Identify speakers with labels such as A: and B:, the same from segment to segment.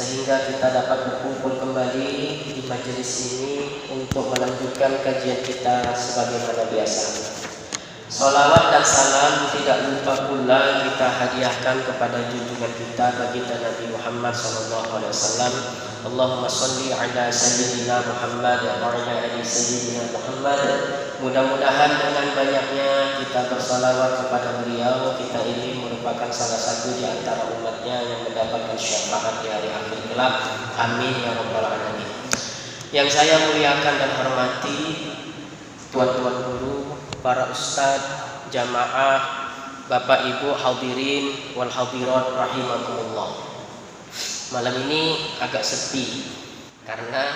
A: sehingga kita dapat berkumpul kembali di majelis ini untuk melanjutkan kajian kita sebagaimana biasa. Salawat dan salam tidak lupa pula kita hadiahkan kepada junjungan kita baginda Nabi Muhammad SAW. Allahumma salli ala sayyidina Muhammad wa ala ali sayyidina Muhammad. Mudah-mudahan dengan banyaknya kita bersalawat kepada beliau, kita ini merupakan salah satu di antara umatnya yang mendapatkan syafaat di hari akhir kelak. Amin ya rabbal alamin. Yang saya muliakan dan hormati tuan-tuan guru, para ustadz, jamaah, bapak ibu hadirin wal hadirat rahimakumullah. Malam ini agak sepi karena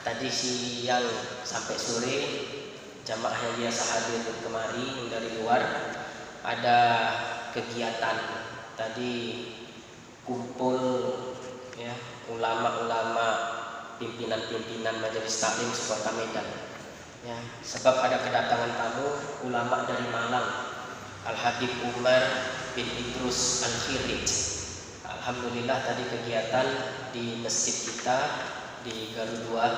A: tadi siang sampai sore jamaah yang biasa hadir kemari dari luar ada kegiatan. Tadi kumpul ya ulama-ulama, pimpinan-pimpinan majelis taklim sekota Medan. Ya, sebab ada kedatangan tamu ulama dari Malang, Al Habib Umar bin Idrus Al Khirij. Alhamdulillah tadi kegiatan di masjid kita di Garuda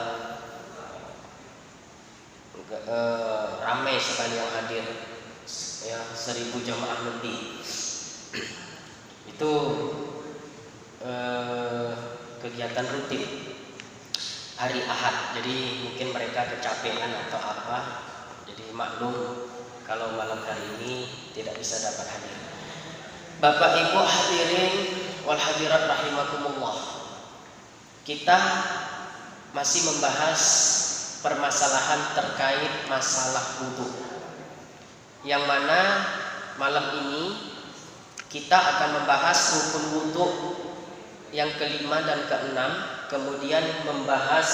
A: ramai sekali yang hadir, ya 1000 jamaah lebih. Itu kegiatan rutin hari Ahad, jadi mungkin mereka kecapean atau apa, jadi maklum kalau malam hari ini tidak bisa dapat hadir. Bapak ibu hadirin wal hadirat rahimakumullah, kita masih membahas permasalahan terkait masalah wudu, yang mana malam ini kita akan membahas rukun wudu yang kelima dan keenam, kemudian membahas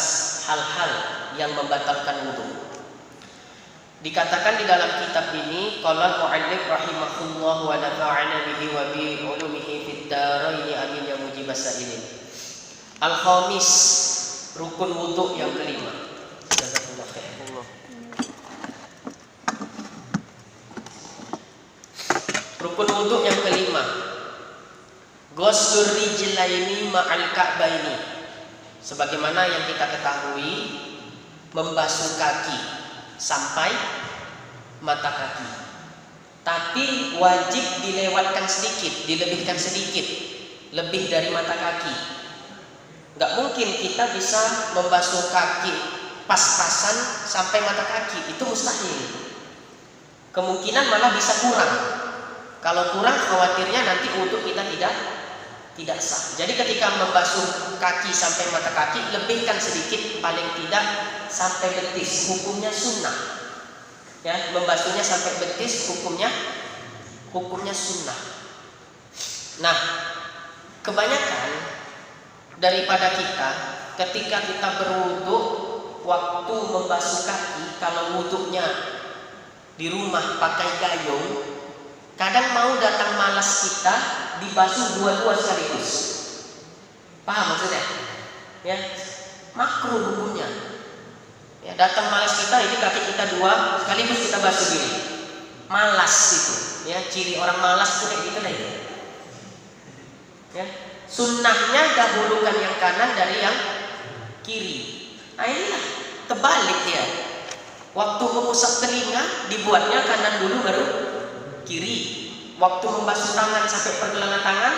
A: hal-hal yang membatalkan wudu. Dikatakan di dalam kitab ini, qala mu'allif rahimahullah wa nafa'ana bihi wa bi ulumihi fid dharain amin ya mujibas sa'ilin. Al-khamis, rukun wudu yang kelima. Jazakumullah khair. Rukun wudu yang kelima, ghuslur rijlaini ma'al ka'baini. Sebagaimana yang kita ketahui, membasuh kaki sampai mata kaki. Tapi wajib dilewatkan sedikit, dilebihkan sedikit, lebih dari mata kaki. Nggak mungkin kita bisa membasuh kaki pas-pasan sampai mata kaki, itu mustahil. Kemungkinan malah bisa kurang. Kalau kurang khawatirnya nanti wudu kita tidak sah. Jadi ketika membasuh kaki sampai mata kaki, lebihkan sedikit, paling tidak sampai betis, hukumnya sunnah. Ya, membasuhnya sampai betis hukumnya sunnah. Nah, kebanyakan daripada kita ketika kita berwudu, waktu membasuh kaki, kalau wudunya di rumah pakai gayung, kadang mau datang malas kita dibasuh dua-dua sekaligus. Paham maksudnya? Ya, makruh hukumnya. Ya, datang malas kita, ini kaki kita dua sekaligus kita basuh gini. Malas itu. Ya, ciri orang malas itu kayak gitu lah itu. Ya, sunnahnya dahulukan yang kanan dari yang kiri. Nah inilah terbalik dia. Waktu mengusap telinga dibuatnya kanan dulu baru kiri. Waktu membasuh tangan sampai pergelangan tangan,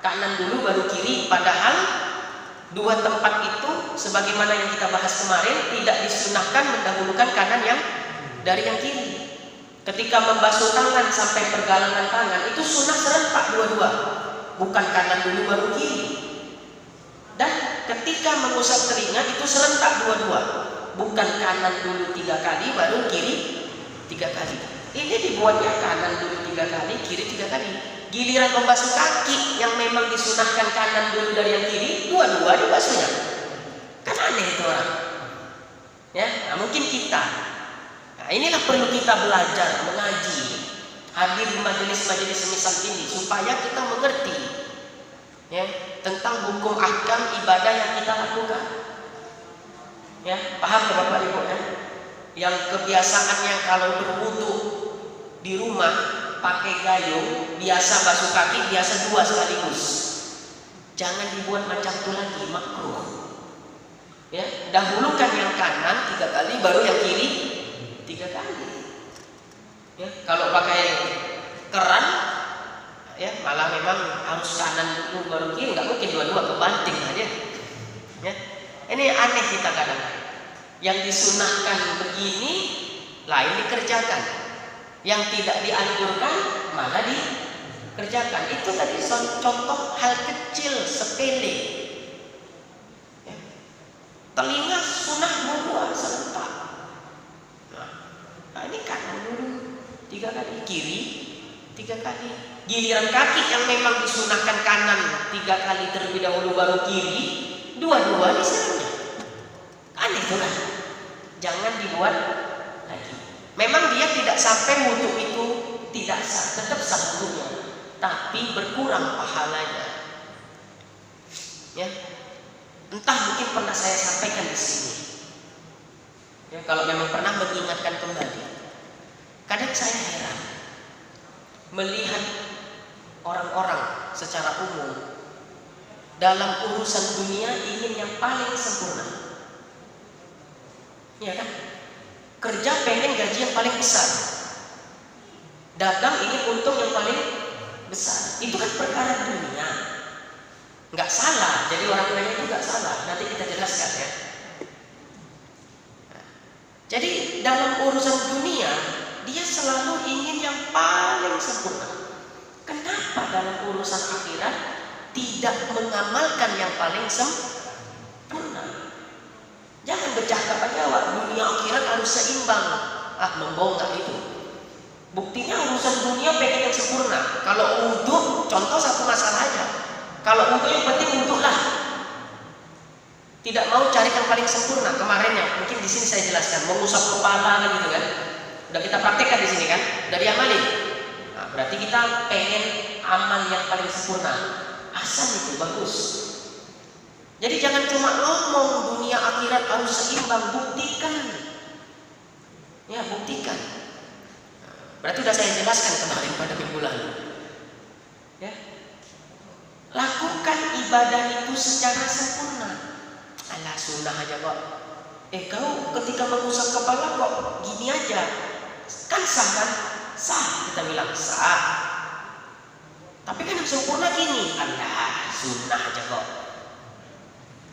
A: kanan dulu baru kiri. Padahal dua tempat itu sebagaimana yang kita bahas kemarin tidak disunahkan mendahulukan kanan yang dari yang kiri. Ketika membasuh tangan sampai pergelangan tangan itu sunnah serentak dua-dua, bukan kanan dulu baru kiri. Dan ketika mengusap telinga itu serentak dua-dua, bukan kanan dulu 3 kali baru kiri 3 kali. Ini dibuatnya kanan dulu 3 kali, kiri 3 kali. Giliran membasuh kaki yang memang disunahkan kanan dulu dari yang kiri, dua-dua dibasuhnya. Kan aneh itu orang. Ya, nah, mungkin kita. Nah, inilah perlu kita belajar, mengaji, hadir di majelis-majelis semisal ini supaya kita mengerti ya tentang hukum ahkam ibadah yang kita lakukan. Ya, paham ya Bapak Ibu ya? Yang kebiasaannya kalau berwudu di rumah pakai gayung, biasa basuh kaki biasa 2 sekaligus. Jangan dibuat macam itu lagi, makruh. Ya, dahulukan yang kanan 3 kali, baru yang kiri 3 kali. Ya, kalau pakai keran, ya malah memang harus kanan dulu baru kiri, nggak mungkin dua-dua, kebanting aja. Ya, ini aneh kita kadang. Yang disunahkan begini lain dikerjakan, yang tidak dianjurkan malah dikerjakan. Itu tadi contoh hal kecil sepele. Ya. Telinga sunah dua serentak. Nah, ini kanan dulu 3 kali, kiri 3 kali. Giliran kaki yang memang disunahkan kanan 3 kali terlebih dahulu baru kiri, dua-dua di sana. Aneh itu kan? Jangan dibuat lagi. Memang dia tidak sampai wudhu itu tidak sah, tetap sah wudhunya, tapi berkurang pahalanya. Ya, entah mungkin pernah saya sampaikan di sini. Ya, kalau memang pernah mengingatkan kembali, kadang saya heran melihat orang-orang secara umum dalam urusan dunia ingin yang paling sempurna. Ya kan? Kerja pengen gaji yang paling besar, dagang ingin untung yang paling besar. Itu kan perkara dunia, nggak salah. Jadi orang lain itu nggak salah. Nanti kita jelaskan ya. Jadi dalam urusan dunia dia selalu ingin yang paling sempurna. Kenapa dalam urusan akhirat tidak mengamalkan yang paling sempurna? Jangan bercakap aja, wah dunia akhirat harus seimbang. Membongkar itu. Buktinya urusan dunia pengen yang sempurna. Kalau wudhu, contoh satu masalah aja. Kalau wudhu yang penting wudhu lah. Tidak mau cari yang paling sempurna. Kemarin ya, mungkin di sini saya jelaskan, mengusap kepala kan gitu kan. Udah kita praktekkan di sini kan, dari amalin. Nah, berarti kita pengen amal yang paling sempurna. Asal itu bagus. Jadi jangan cuma ngomong dunia akhirat harus seimbang, buktikan. Ya, buktikan. Berarti sudah saya jelaskan kemarin pada minggu lalu. Ya. Lakukan ibadah itu secara sempurna. Alah, sunnah aja kok. Kau ketika mengusap kepala kok gini aja. Kan sah kan? Sah, kita bilang sah. Tapi kan yang sempurna gini. Alah, sunnah aja kok.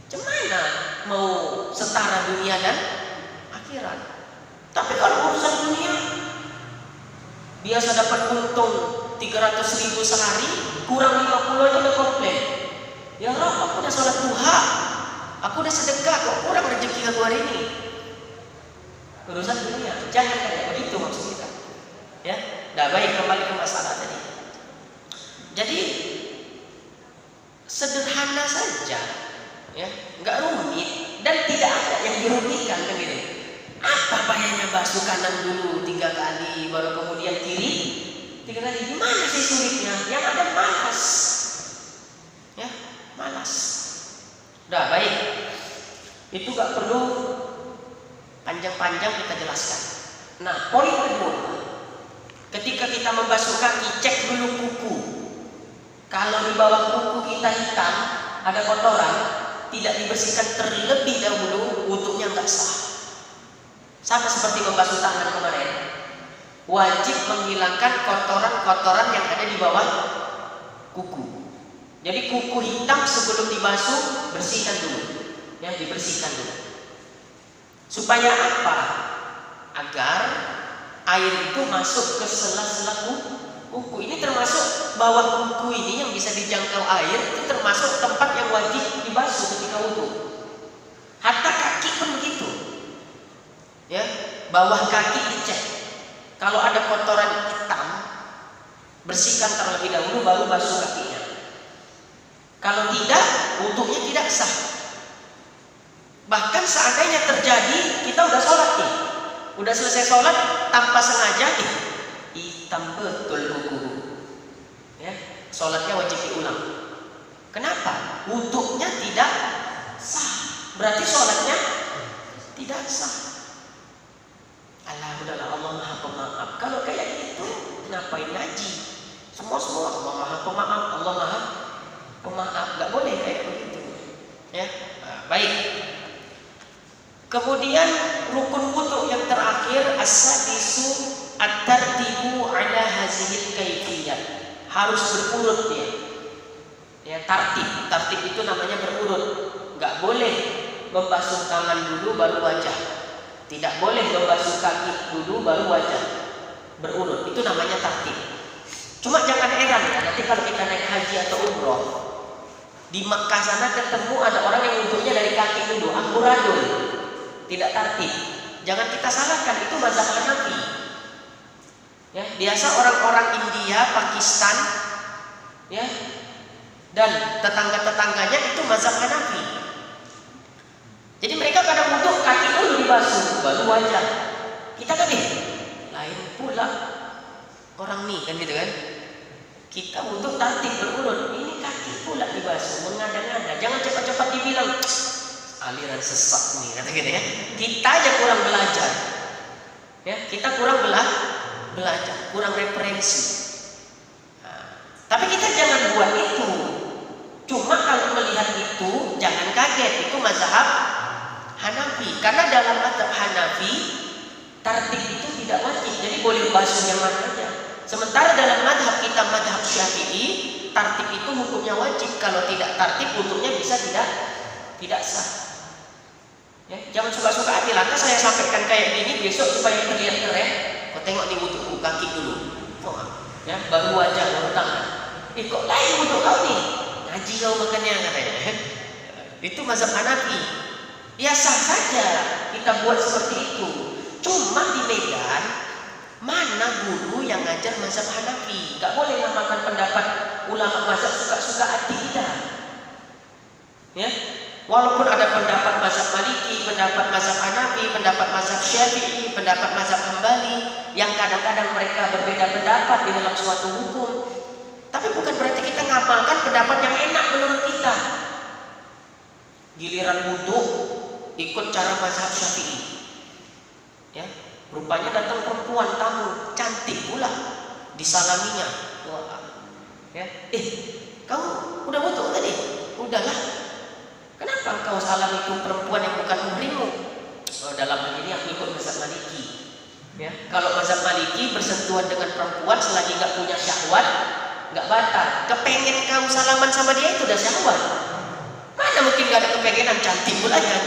A: Gimana mau setara dunia dan akhirat? Tapi kalau urusan dunia biasa dapat untung 300.000 sehari, kurang 50 aja udah komplain. Ya Rob, aku udah sholat duha, aku udah sedekah, kok kurang rezeki aku hari ini. Urusan dunia, jangan kayak begitu maksud kita. Ya, dah baik, kembali ke masalah tadi. Jadi sederhana saja. Ya, nggak rumit dan tidak ada yang dirugikan kan gitu. Apa payahnya basuh kanan dulu 3 kali, baru kemudian kiri 3 kali? Gimana sih sulitnya? Yang ada malas. Ya, malas. Udah baik. Itu nggak perlu panjang-panjang kita jelaskan. Nah, poin kedua, ketika kita membasuh kaki, cek dulu kuku. Kalau di bawah kuku kita hitam, ada kotoran, tidak dibersihkan terlebih dahulu, wudhunya nggak sah. Sama seperti membasuh tangan kemarin, wajib menghilangkan kotoran-kotoran yang ada di bawah kuku. Jadi kuku hitam sebelum dibasuh bersihkan dulu, ya, dibersihkan dulu. Supaya apa? Agar air itu masuk ke sela-sela kuku. Ini termasuk bawah kuku ini yang bisa dijangkau air, itu termasuk tempat yang wajib dibasuh ketika wudhu. Hatta kaki pun begitu. Ya, bawah kaki dicek. Kalau ada kotoran hitam, bersihkan terlebih dahulu baru basuh kakinya. Kalau tidak, wudhunya tidak sah. Bahkan seandainya terjadi, kita udah sholat nih, udah selesai sholat tanpa sengaja, hitam betul kuku. Ya, sholatnya wajib diulang. Kenapa? Wudhunya tidak sah. Berarti sholatnya tidak sah. Udahlah, Allah Maha Pemaaf. Kalau kayak gitu, ngapain ngaji? Semua Allah Maha Pemaaf, Allah Maha Pemaaf, nggak boleh kayak begitu. Ya, baik. Kemudian rukun wudu yang terakhir as-sadisu at-tartibu ala hazihil kaifiyah. Harus berurut ya. Ya, tartib itu namanya berurut. Nggak boleh membasuh tangan dulu baru wajah. Tidak boleh membasuh kaki dulu baru wajah. Berurut, itu namanya tartib. Cuma jangan heran ya, nanti kalau kita naik haji atau umroh di Mekah sana ketemu ada orang yang wudhunya dari kaki dulu, amburadul, tidak tertib. Jangan kita salahkan, itu mazhab Hanafi. Ya, biasa orang-orang India, Pakistan, ya, dan tetangga-tetangganya itu mazhab Hanafi. Jadi mereka kadang wudhu kaki dulu dibasuh, baru wajah. Kita kan lain pula orang nih kan gitu kan. Kita wudhu tertib berurut, ini kaki pula dibasuh, mengada-ngada. Jangan cepat-cepat dibilang aliran sesat nih, kata gitu ya. Kita aja kurang belajar, ya, kita kurang belajar, kurang referensi. Nah, tapi kita jangan buat itu. Cuma kalau melihat itu, jangan kaget, itu mazhab Hanafi. Karena dalam mazhab Hanafi, tertib itu tidak wajib, jadi boleh basuh yang mana aja. Sementara dalam madhab kita, madhab Syafi'i, tartib itu hukumnya wajib. Kalau tidak tartib, hukumnya bisa tidak sah. Ya, jangan suka-suka hati. Lantas saya sampaikan kayak gini, besok supaya terlihat keren. Kau tengok nih wudhu kaki dulu, ya, baru wajah, baru tangan. Kok lain wudhu kau nih? Ngaji kau makannya katanya. Itu mazhab Hanafi. Ya sah saja kita buat seperti itu. Cuma di Medan, mana guru yang ngajar mazhab Hanafi? Gak boleh namakan pendapat ulama mazhab suka-suka hati kita. Ya, walaupun ada pendapat mazhab Maliki, pendapat mazhab Hanafi, pendapat mazhab Syafi'i, pendapat mazhab Hambali, yang kadang-kadang mereka berbeda pendapat di dalam suatu hukum. Tapi bukan berarti kita ngamalkan pendapat yang enak menurut kita. Giliran wudhu ikut cara mazhab Syafi'i. Ya, rupanya datang perempuan tamu cantik pula, disalaminya. Wah, ya, kamu udah wudhu tadi? Udahlah. Kenapa engkau salam itu perempuan yang bukan muhrimmu? Oh, dalam hal ini aku ikut mazhab Maliki. Ya, kalau mazhab Maliki bersentuhan dengan perempuan selagi nggak punya syahwat, nggak batal. Kepengen kamu salaman sama dia itu udah syahwat. Mana mungkin nggak ada kepengenan, cantik pula ya.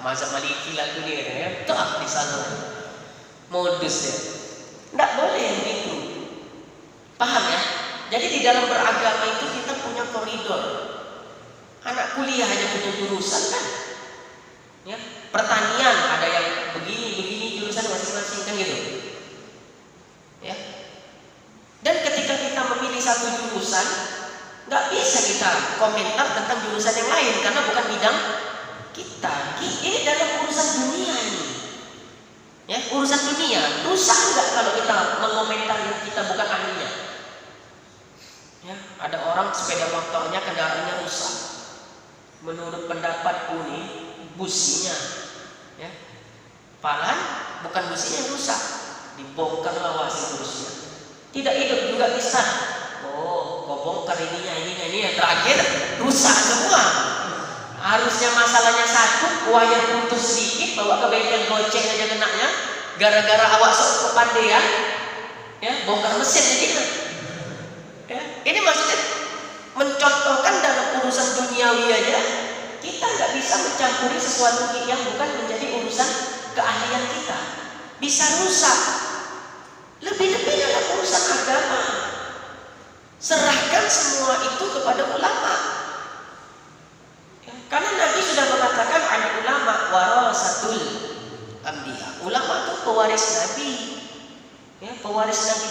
A: Mazhab Maliki lagu dia ya, tak di sana modus ya, nggak boleh begitu, paham ya? Jadi di dalam beragama itu kita punya koridor. Anak kuliah aja punya jurusan kan, ya, pertanian ada yang begini jurusan masing-masing kan gitu, ya. Dan ketika kita memilih satu jurusan, nggak bisa kita komentar tentang jurusan yang lain karena bukan bidang kita. Ini dalam urusan dunia ini, ya, urusan dunia. Rusak enggak kalau kita mengomentari yang kita bukan ahlinya? Ya, ada orang sepeda motornya kendaraannya rusak. Menurut pendapatku nih, businya, ya, padahal bukan businya yang rusak, dibongkarlah wasi busnya. Tidak hidup juga bisa. Oh, kau bongkar ini yang terakhir rusak semua. Harusnya masalahnya satu, wayar putus sedikit, bawa ke bengkel goceng aja kenanya, gara-gara awak sok kepandean, ya, bongkar mesin jadi kan. Ya, ini maksudnya mencontohkan dalam urusan duniawi aja, kita nggak bisa mencampuri sesuatu yang bukan menjadi urusan keahlian kita. Bisa rusak. Lebih-lebih dalam urusan agama. Serahkan semua itu kepada ulama. Karena Nabi sudah mengatakan al-ulama warasatul anbiya. Ulama itu pewaris Nabi, ya, pewaris Nabi.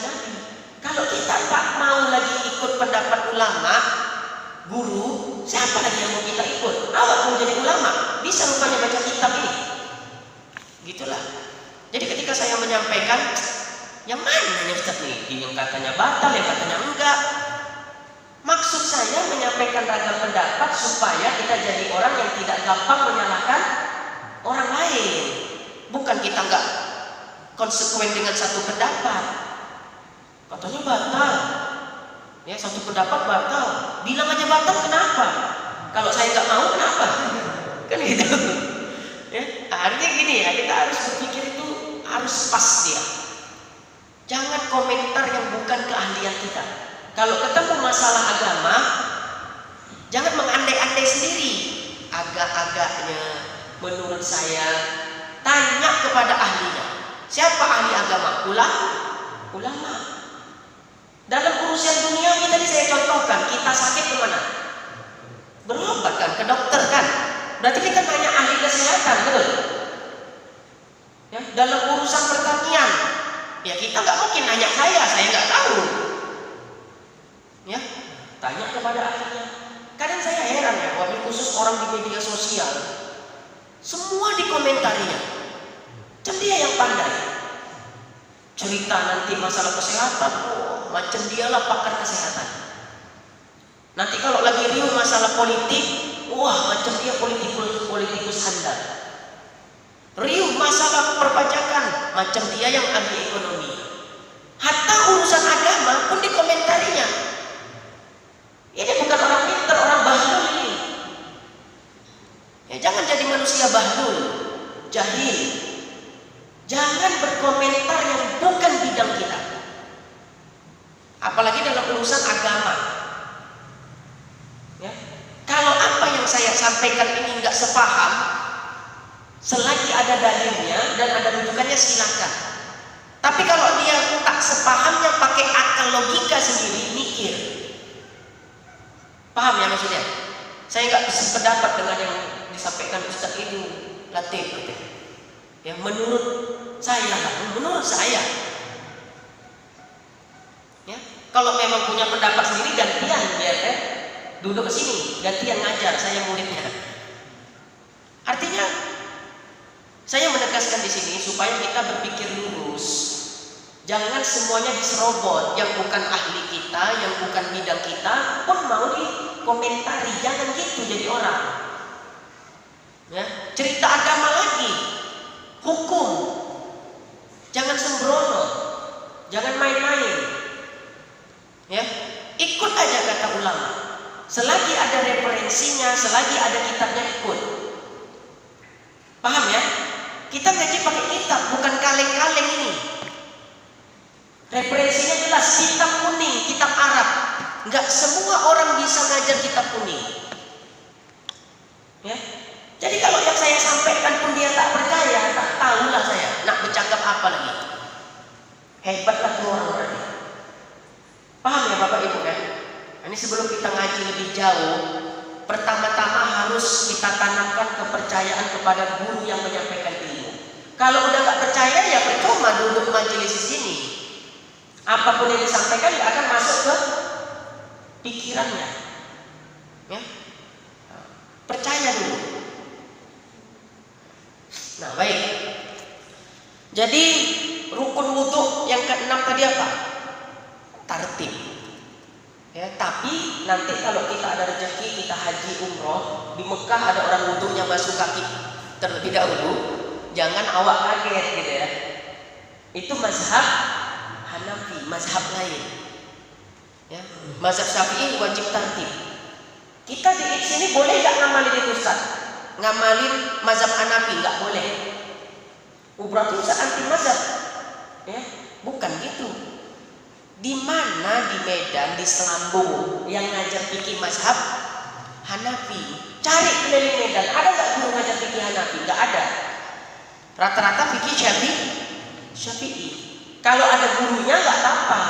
A: Kalau kita tak mau lagi ikut pendapat ulama, guru, siapa lagi yang mau kita ikut? Awak mau jadi ulama, bisa rupanya baca kitab ini. Gitulah. Jadi ketika saya menyampaikan, yang mana nih Ustaz nih? Yang katanya batal, yang katanya enggak. Maksud saya menyampaikan ragam pendapat supaya kita jadi orang yang tidak gampang menyalahkan orang lain. Bukan kita nggak konsekuen dengan satu pendapat. Katanya batal. Ya, satu pendapat batal. Bilang aja batal, kenapa? Kalau saya nggak mau, kenapa? Kan gitu. Ya, artinya gini ya, kita harus berpikir itu harus pas dia. Jangan komentar yang bukan keahlian kita. Kalau ketemu masalah agama, jangan mengandai-andai sendiri. Agak-agaknya, menurut saya, tanya kepada ahlinya. Siapa ahli agama? Ulama. Dalam urusan dunia tadi saya contohkan, kita sakit kemana? Berobat kan, ke dokter kan. Berarti kita tanya ahli kesehatan, betul? Ya, dalam urusan pertanian, ya kita nggak mungkin nanya saya nggak tahu. Ya, tanya kepada ahlinya. Kadang saya heran ya, wabil khusus orang di media sosial, semua dikomentarinya. Macam dia yang pandai. Cerita nanti masalah kesehatan, macam dialah pakar kesehatan. Nanti kalau lagi riuh masalah politik, wah macam dia politikus handal. Riuh masalah perpajakan, macam dia yang ahli ekonomi. Hatta urusan agama pun dikomentarinya. Ini bukan orang pintar, orang bahlul ini. Ya, jangan jadi manusia bahlul, jahil. Jangan berkomentar yang bukan bidang kita. Apalagi dalam urusan agama. Ya. Kalau apa yang saya sampaikan ini nggak sepaham, selagi ada dalilnya dan ada rujukannya silakan. Tapi kalau dia tak sepahamnya pakai akal logika sendiri, mikir. Paham ya maksudnya? Saya nggak sependapat dengan yang disampaikan Ustaz itu Latif. Ya, menurut saya. Ya, kalau memang punya pendapat sendiri gantian biar duduk ke sini, gantian ngajar, saya muridnya. Artinya saya menegaskan di sini supaya kita berpikir lurus. Jangan semuanya diserobot, yang bukan ahli kita, yang bukan bidang kita pun mau dikomentari. Jangan gitu jadi orang. Ya, cerita agama lagi, hukum. Jangan sembrono, jangan main-main. Ya, ikut aja kata ulama. Selagi ada referensinya, selagi ada kitabnya, ikut. Paham ya? Kita ngaji pakai kitab, bukan kaleng-kaleng ini. Referensinya jelas, kitab kuning, kitab Arab. Enggak semua orang bisa ngajar kitab kuning. Ya. Jadi kalau yang saya sampaikan pun dia tak percaya, tak tahulah saya nak bercakap apa lagi. Hebatlah tuh orang berarti. Paham ya Bapak Ibu kan? Ini sebelum kita ngaji lebih jauh, pertama-tama harus kita tanamkan kepercayaan kepada guru yang menyampaikan ilmu. Kalau udah nggak percaya ya percuma duduk majelis di sini. Apapun yang disampaikan nggak akan masuk ke pikirannya. Ya, percaya dulu. Nah baik. Jadi rukun wudhu yang ke-6 tadi apa? Tartib. Ya, tapi nanti kalau kita ada rezeki kita haji umroh di Mekah ada orang wudhunya basuh kaki terlebih dahulu, jangan awak kaget gitu ya. Itu mazhab Hanafi, mazhab lain. Ya, mazhab Syafi'i wajib tartib. Kita di sini boleh nggak ngamalin itu Ustaz? Ngamalin mazhab Hanafi nggak boleh. Berarti Ustaz anti mazhab? Ya, bukan gitu. Di mana di Medan, di Selambung yang ngajar fikih mazhab Hanafi? Cari keliling Medan, ada nggak guru ngajar fikih Hanafi? Nggak ada. Rata-rata fikih Syafi'i. Kalau ada gurunya nggak apa-apa.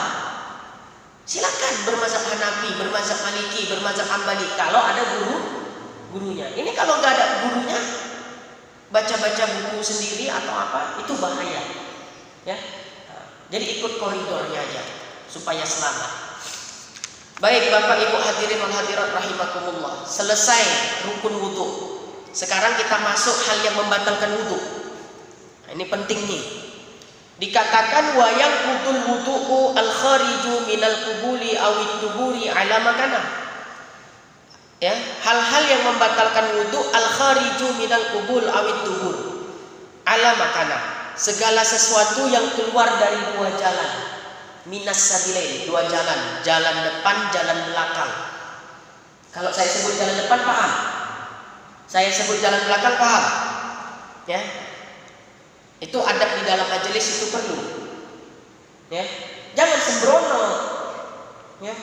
A: Silakan bermazhab Hanafi, bermazhab Maliki, bermazhab Hambali. Kalau ada gurunya. Ini kalau nggak ada gurunya, baca-baca buku sendiri atau apa, itu bahaya. Ya. Jadi ikut koridornya aja supaya selamat. Baik Bapak Ibu hadirin wal hadirat rahimakumullah. Selesai rukun wudu. Sekarang kita masuk hal yang membatalkan wudu. Nah, ini penting nih. Dikatakan wa yanqudul wudu'u al-khariju minal qubuli awid duburi ala makanah. Ya, hal-hal yang membatalkan wudu al-khariju minal qubul awid dubur ala makanah. Segala sesuatu yang keluar dari dua jalan. minas sabilain, dua jalan, jalan depan, jalan belakang. Kalau saya sebut jalan depan paham, saya sebut jalan belakang paham, ya. Itu adab di dalam majelis itu perlu, ya. Jangan sembrono, ya,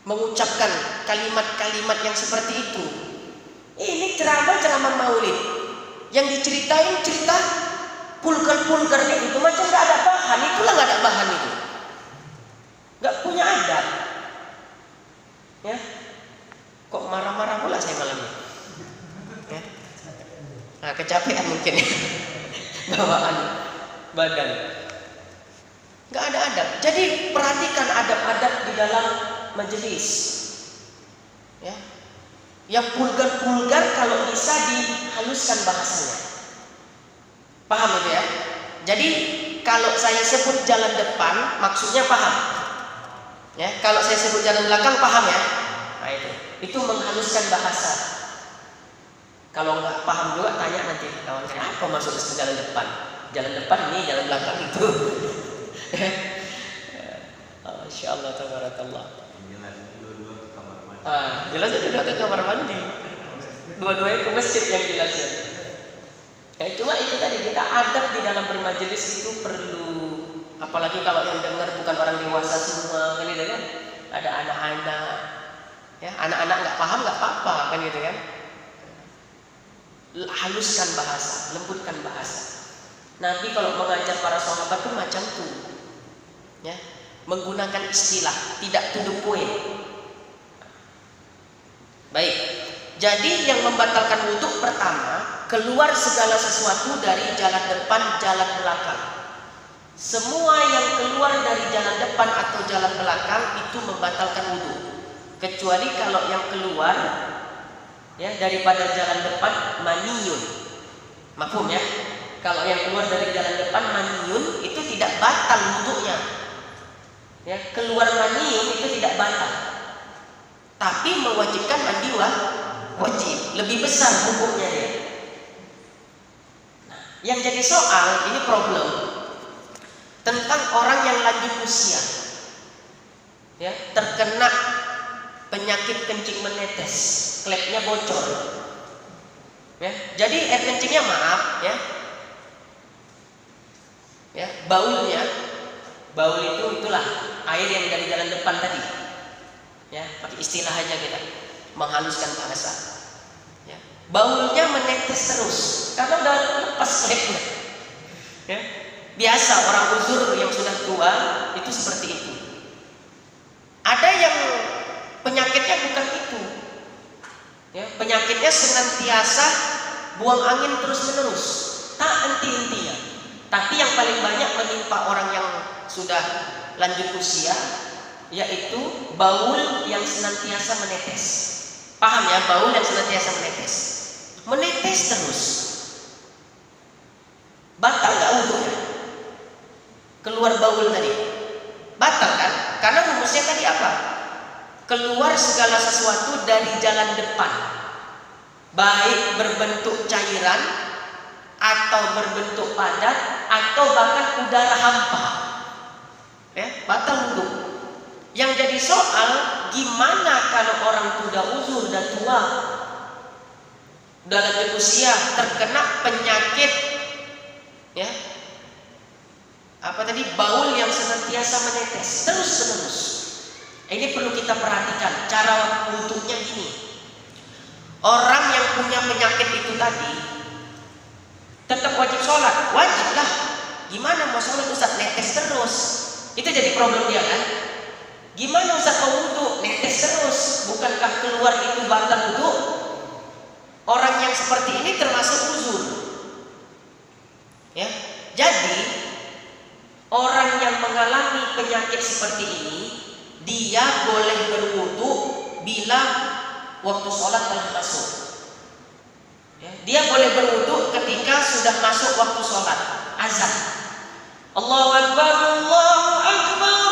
A: mengucapkan kalimat-kalimat yang seperti itu. Ini ceramah maulid, yang diceritain cerita pulgar kayak gitu, macam nggak ada bahan. Itulah nggak ada bahan itu, nggak punya adab, ya. Kok marah-marah pula saya malam ini, ya? Nah, kecapean mungkin bawaan badan, nggak ada adab. Jadi perhatikan adab-adab di dalam majelis, ya. Yang pulgar kalau bisa dihaluskan bahasanya. Paham itu ya? Jadi kalau saya sebut jalan depan maksudnya paham, ya. Kalau saya sebut jalan belakang paham ya. Nah itu menghaluskan bahasa. Kalau nggak paham juga tanya nanti kawan saya, apa maksud jalan depan? Jalan depan ini, jalan belakang itu. Masya Allah, tabarakallah. Jelas dua ke kamar mandi. Dua-duanya ke masjid yang jelasnya. Ya itu tadi, kita adab di dalam bermajelis itu perlu. Apalagi kalau yang dengar bukan orang dewasa semua, kan gitu kan? Ada anak-anak, ya, anak-anak nggak paham nggak apa-apa, kan gitu kan? Haluskan bahasa, lembutkan bahasa. Nabi kalau mengajar para sahabat itu macam tuh, ya, menggunakan istilah, tidak to the point. Baik, jadi yang membatalkan wudhu pertama, keluar segala sesuatu dari jalan depan, jalan belakang. Semua yang keluar dari jalan depan atau jalan belakang itu membatalkan wudhu, kecuali kalau yang keluar, ya, daripada jalan depan maniyun. Mafhum ya? Kalau yang keluar dari jalan depan maniyun itu tidak batal wudhunya. Ya, keluar maniyun itu tidak batal, tapi mewajibkan mandi wajib, lebih besar hukumnya ya. Nah, yang jadi soal ini problem tentang orang yang lanjut usia, ya, terkena penyakit kencing menetes, klepnya bocor, ya. Jadi air kencingnya ya, baul itulah air yang dari jalan depan tadi, ya, pakai istilah aja kita menghaluskan bahasa, ya. Baulnya menetes terus karena udah lepas klepnya, ya. Biasa orang uzur yang sudah tua itu seperti itu. Ada yang penyakitnya bukan itu, ya, penyakitnya senantiasa buang angin terus menerus, tak henti-hentinya. Tapi yang paling banyak menimpa orang yang sudah lanjut usia, yaitu baul yang senantiasa menetes. Paham ya, baul yang senantiasa menetes terus. Batal nggak wudhunya? Keluar baul tadi batal kan? Karena rumusnya tadi apa? Keluar segala sesuatu dari jalan depan, baik berbentuk cairan atau berbentuk padat atau bahkan udara hampa, ya, batal wudhu. Yang jadi soal, gimana kalau orang udah uzur dan tua, udah lanjut usia, terkena penyakit, ya, apa tadi, baul yang senantiasa menetes terus menerus. Ini perlu kita perhatikan cara wudhunya gini. Orang yang punya penyakit itu tadi tetap wajib sholat, wajib lah. Gimana mau sholat Ustaz netes terus? Itu jadi problem dia kan? Gimana Ustaz mau wudhu netes terus? Bukankah keluar itu batal wudhu? Orang yang seperti ini termasuk uzur, ya. Jadi orang yang mengalami penyakit seperti ini, dia boleh berwudu bila waktu sholat telah masuk, ya. Dia boleh berwudu ketika sudah masuk waktu sholat, azan, Allahu Akbar, Allahu Akbar,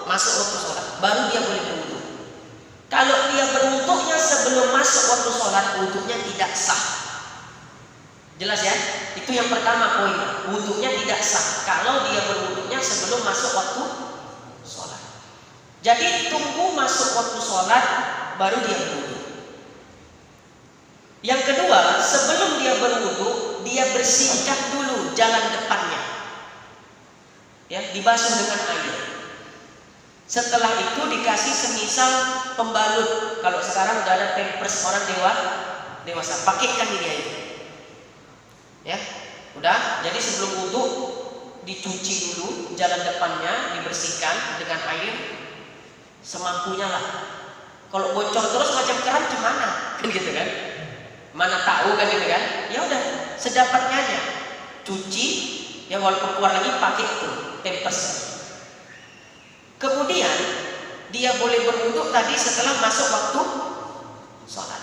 A: masuk waktu sholat, baru dia boleh berwudu. Kalau dia berwudunya sebelum masuk waktu sholat, wudunya tidak sah. Jelas ya? Itu yang pertama poinnya. Wudunya tidak sah kalau dia berwudunya sebelum masuk waktu sholat. Jadi tunggu masuk waktu sholat baru dia berwudu. Yang kedua, sebelum dia berwudu, dia bersihkan dulu jalan depannya. Ya, dibasuh dengan air. Setelah itu dikasih semisal pembalut. Kalau sekarang udah ada pampers orang dewasa, pakaikan dia itu. Ya, udah. Jadi sebelum wudu dicuci dulu jalan depannya, dibersihkan dengan air semampunya lah. Kalau bocor terus macam keran gimana? Kan gitu kan? Mana tahu kan gitu kan? Ya udah, sedapatnya aja. Cuci, ya walaupun keluar lagi pakai itu pampers. Kemudian dia boleh berwudu tadi setelah masuk waktu sholat.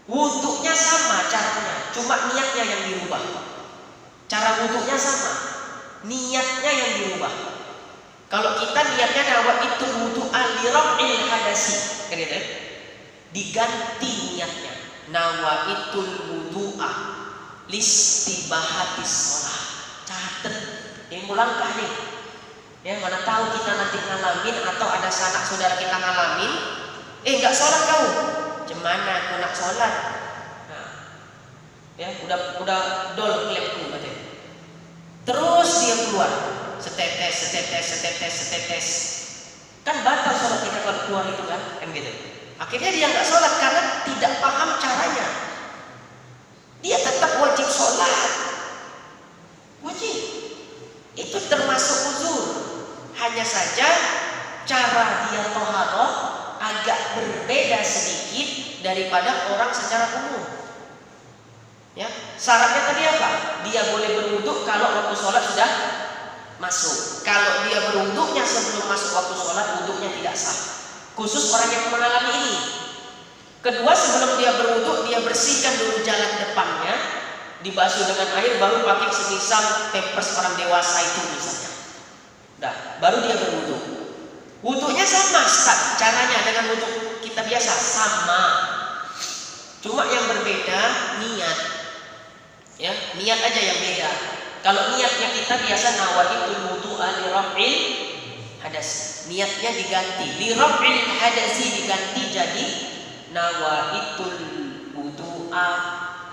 A: Wudunya sama caranya, cuma niatnya yang dirubah. Cara wudunya sama, niatnya yang dirubah. Kalau kita niatnya nawaitu wudu'a li raf'il hadasi, kan gitu? Diganti niatnya, nawaitul wudu'a listibahatis sholat. Catat, ini mulangkah nih. Ya, mana tahu kita nanti ngalamin atau ada sanak saudara kita ngalamin, nggak sholat kau, gimana aku nak sholat? Nah, ya udah dol klepku katanya. Terus dia keluar, setetes, kan batal sholat kita kalau keluar itu kan gitu. Akhirnya dia nggak sholat karena tidak paham caranya. Dia tetap wajib sholat, wajib. Itu termasuk uzur. Hanya saja cara dia toharoh agak berbeda sedikit daripada orang secara umum. Ya, syaratnya tadi apa? Dia boleh berwudu kalau waktu sholat sudah masuk. Kalau dia berwudunya sebelum masuk waktu sholat, wudunya tidak sah. Khusus orang yang mengalami ini. Kedua, sebelum dia berwudu, dia bersihkan dulu jalan depannya, dibasuh dengan air, baru pakai semisal pampers orang dewasa itu misalnya. Nah, baru dia berwudu. Wudunya sama, Ustaz. Caranya dengan wudu kita biasa sama. Cuma yang berbeda niat. Ya, niat aja yang beda. Kalau niatnya kita biasa nawaitul wudu'a li raf'il hadas. Niatnya diganti. Li raf'il hadasi diganti jadi nawaitul wudu'a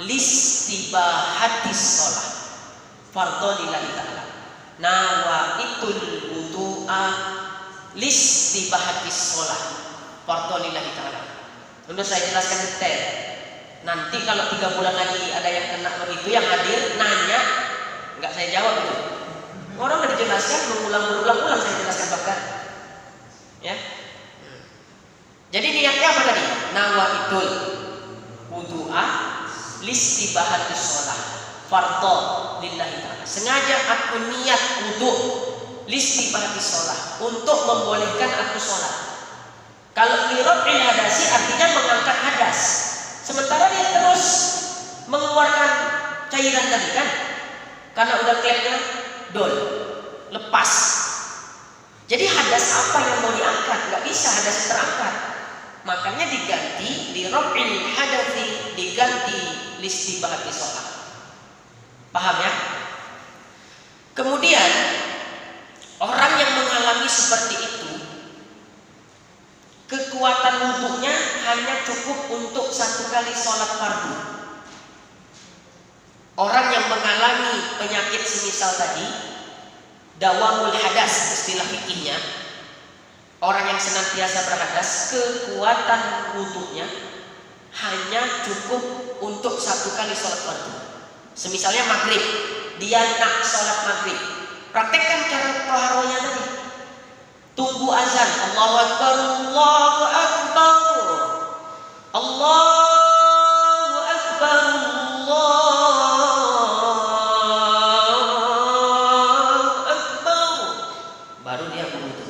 A: listibahatis shalah. Fardhu lillahi ta'ala. Nawaitul wudu'a listibahatis shalah. Fardhu lillahi ta'ala. Untuk saya jelaskan detail. Nanti kalau 3 bulan lagi ada yang kena begitu, yang hadir nanya, nggak saya jawab itu. Orang nggak dijelaskan, berulang-ulang saya jelaskan bahkan. Ya. Jadi niatnya apa tadi? Nawaitul wudu'a listibahatis shalah. Fardhu lillahi ta'ala. Sengaja aku niat wudu listibahatis shalah, untuk membolehkan aku sholat. Kalau li raf'il hadasi artinya mengangkat hadas. Sementara dia terus mengeluarkan cairan tadi kan, karena udah klepnya dol, lepas. Jadi hadas apa yang mau diangkat? Gak bisa hadas terangkat. Makanya diganti di raf'il hadasi, diganti listibahatis shalah. Paham ya? Kemudian orang yang mengalami seperti itu, kekuatan wudunya hanya cukup untuk 1 kali sholat fardu. Orang yang mengalami penyakit semisal tadi, dawamul hadas istilah fikihnya, orang yang senantiasa berhadas, kekuatan wudunya hanya cukup untuk 1 kali sholat fardu. Semisalnya maghrib, dia nak sholat maghrib, praktekkan cara toharohnya tadi. Tunggu azan, Allahu Akbar, Allahu Akbar, Allahu Akbar, Allahu Akbar. Baru dia berwudu.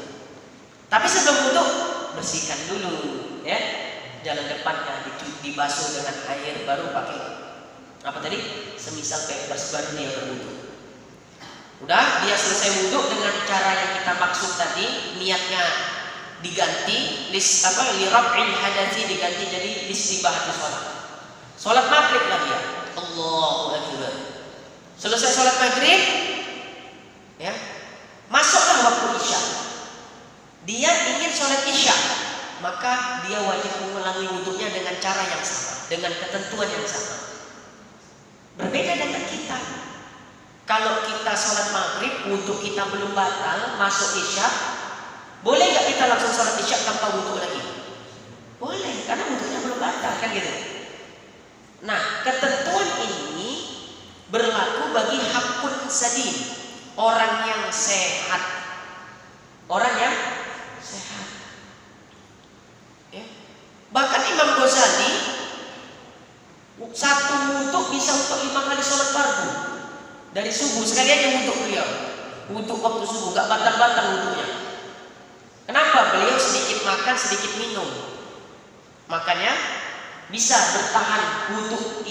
A: Tapi sebelum wudu bersihkan dulu, ya, jalan depannya dibasuh dengan air, baru pakai apa tadi? Semisal pampers, baru dia berwudu. Udah, dia selesai wudu dengan cara yang kita maksud tadi, niatnya diganti li raf'il hadasi, diganti jadi listibahatis shalah. Sholat maghrib lah dia, Allahu Akbar. Selesai sholat maghrib, ya, masuklah waktu isya. Dia ingin sholat isya, maka dia wajib mengulangi wudhunya dengan cara yang sama, dengan ketentuan yang sama. Berbeda dengan kita. Kalau kita sholat maghrib, wudhu kita belum batal, masuk isya, boleh nggak kita langsung sholat isya tanpa wudhu lagi? Boleh, karena wudhunya belum batal, kan gitu. Nah, ketentuan ini berlaku bagi hakun sadin, orang yang sehat, orang yang sehat. Ya. Bahkan Imam Ghazali satu wudhu bisa untuk 5 kali sholat fardu dari subuh, sekali aja wudhu beliau, wudhu waktu subuh, gak batal-batal wudhunya. Kenapa? Beliau sedikit makan, sedikit minum, makanya bisa bertahan wudhu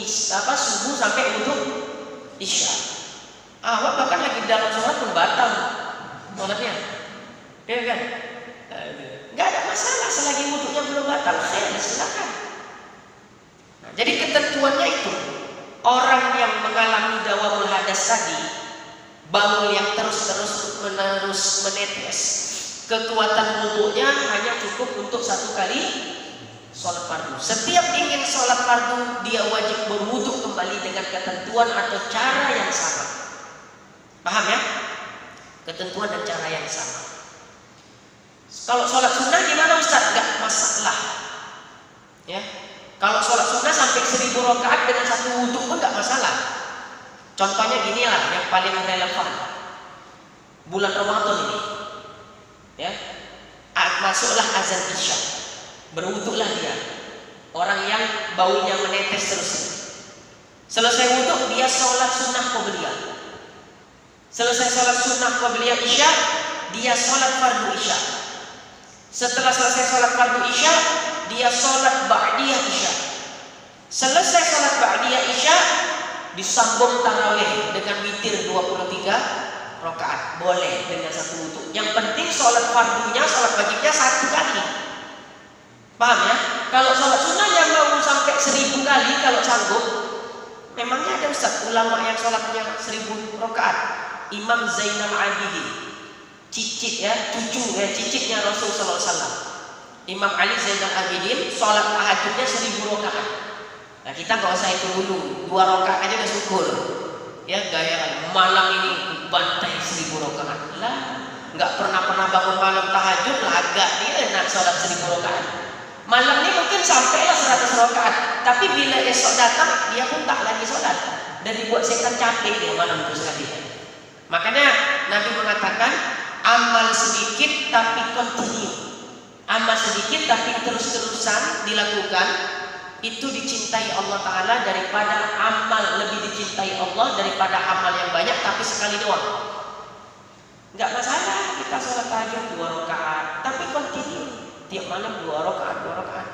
A: subuh sampai wudhu isya. Awak bahkan lagi dalam sholat pun batal sholatnya, ya kan? Nggak ada masalah selagi wudhunya belum batal, silakan. Nah, jadi ketentuannya itu, orang yang mengalami dawamul hadas tadi, baul yang terus menetes, kekuatan wudhunya hanya cukup untuk 1 kali sholat fardu. Setiap ingin sholat fardu, dia wajib berwudhu kembali dengan ketentuan atau cara yang sama. Paham ya? Ketentuan dan cara yang sama. Kalau sholat sunnah gimana Ustaz? Gak masalah. Ya. Kalau sholat sunnah sampai 1000 rakaat dengan 1 wudhu pun gak masalah. Contohnya gini lah, yang paling relevan. Bulan Ramadan ini, ya, masuklah azan isya, berwudhulah dia. Orang yang baunya menetes terus. Selesai wudhu, dia sholat sunnah qabliyah. Selesai sholat sunnah qabliyah isya, dia sholat fardu isya. Setelah selesai sholat fardu isya, dia sholat ba'diyah isya. Selesai sholat ba'diyah isya, disambung tarawih dengan witir 23 rakaat. Boleh dengan 1 wudhu. Yang penting sholat fardunya, sholat wajibnya 1 kali. Paham ya? Kalau sholat sunnahnya mau sampai 1000 kali kalau sanggup. Memangnya ada Ustaz ulama yang sholatnya 1000 rakaat? Imam Zainal Abidin, cicit ya, cicitnya Rasul sallallahu alaihi wasallam. Imam Ali Zainal Abidin sholat tahajudnya 1000 rakaat. Nah, kita nggak usah hitung dulu, 2 rakaat aja udah syukur. Ya, gaya malam ini bantai 1000 rakaat. Lah, nggak pernah bangun malam tahajud lah, agak dia enak sholat 1000 rakaat. Malam ini mungkin sampailah 100 rakaat, tapi bila esok datang dia pun tak lagi sholat dan dibuat setan capek dia malam terus sekali. Makanya Nabi mengatakan amal sedikit tapi continue, amal sedikit tapi terus-terusan dilakukan, itu dicintai Allah Ta'ala daripada amal, lebih dicintai Allah daripada amal yang banyak tapi sekali doang. Nggak masalah kita sholat tahajud 2 rakaat tapi continue, tiap malam 2 rakaat.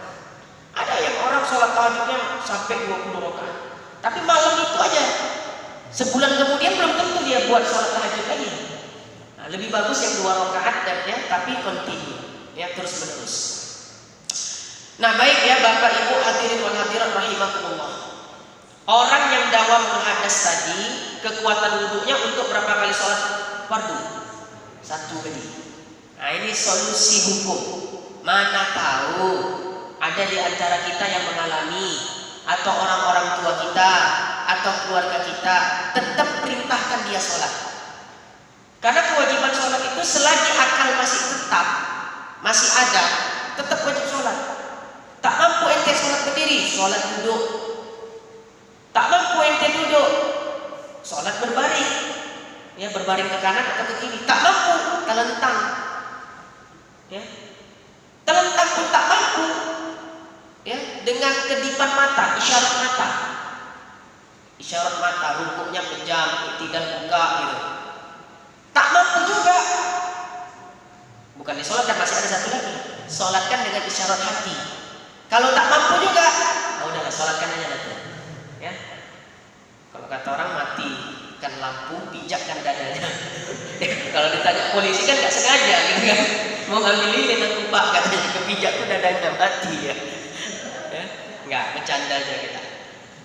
A: Ada yang orang sholat tahajudnya sampai 20 rakaat, tapi malam itu aja, sebulan kemudian belum tentu dia buat sholat tahajud lagi. Nah, lebih bagus yang 2 rakaat dan ya, tapi continue, ya, terus menerus. Nah, baik ya Bapak Ibu hadirin wal hadirat rahimakumullah. Orang yang dawam hadas tadi, kekuatan wudhunya untuk berapa kali sholat fardu? 1 kali. Nah, ini solusi hukum. Mana tahu ada di antara kita yang mengalami, atau orang-orang tua kita atau keluarga kita, tetap perintahkan dia sholat. Karena kewajiban sholat itu selagi akal masih tetap, masih ada, tetap wajib sholat. Tak mampu ente sholat berdiri, sholat duduk. Tak mampu ente duduk, sholat berbaring. Ya, berbaring ke kanan atau ke kiri. Tak mampu, telentang. Ya, telentang pun tak mampu. Ya, dengan kedipan mata, isyarat mata. Isyarat mata, rukuknya pejam, tidak buka gitu. Tak mampu juga. Bukan disolatkan, masih ada satu lagi. Solatkan dengan isyarat hati. Kalau tak mampu juga, udahlah solatkan aja nanti. Ya. Kalau kata orang matikan lampu, pijakkan dadanya. Kalau ditanya polisi kan nggak sengaja gitu kan. Mau ngambil lilin aku pak katanya, kepijak tuh dadanya mati ya. Enggak, bercanda aja kita.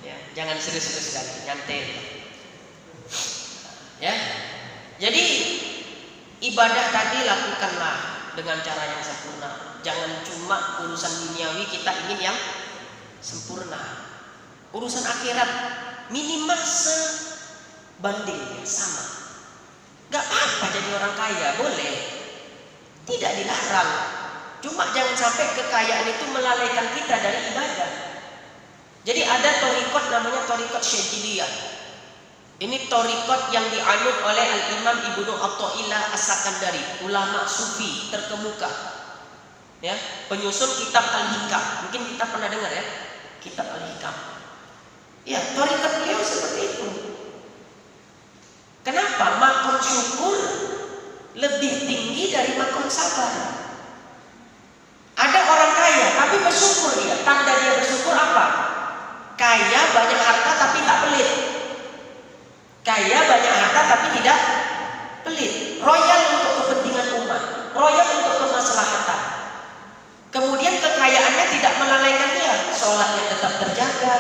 A: Ya, jangan serius-serius sekali, nyantai. Ya, jadi ibadah tadi lakukanlah dengan cara yang sempurna. Jangan cuma urusan duniawi kita ingin yang sempurna. Urusan akhirat minimal sebanding sama. Gak apa-apa jadi orang kaya, boleh. Tidak dilarang. Cuma jangan sampai kekayaan itu melalaikan kita dari ibadah. Jadi ada thariqat namanya thariqat Syadziliyah. Ini thariqat yang dianut oleh Al-Imam Ibnu Athaillah As-Sakandari, ulama sufi terkemuka. Ya, penyusun kitab Al-Hikam. Mungkin kita pernah dengar ya, kitab Al-Hikam. Ya, thariqat beliau seperti itu. Kenapa? Maqam syukur lebih tinggi dari maqam sabar. Ada orang kaya tapi bersyukur dia. Tanda dia bersyukur apa? Kaya banyak harta tapi tak pelit. Kaya banyak harta tapi tidak pelit. Royal untuk kepentingan umat, royal untuk kemaslahatan. Kemudian kekayaannya tidak melalaikan dia, sholatnya tetap terjaga.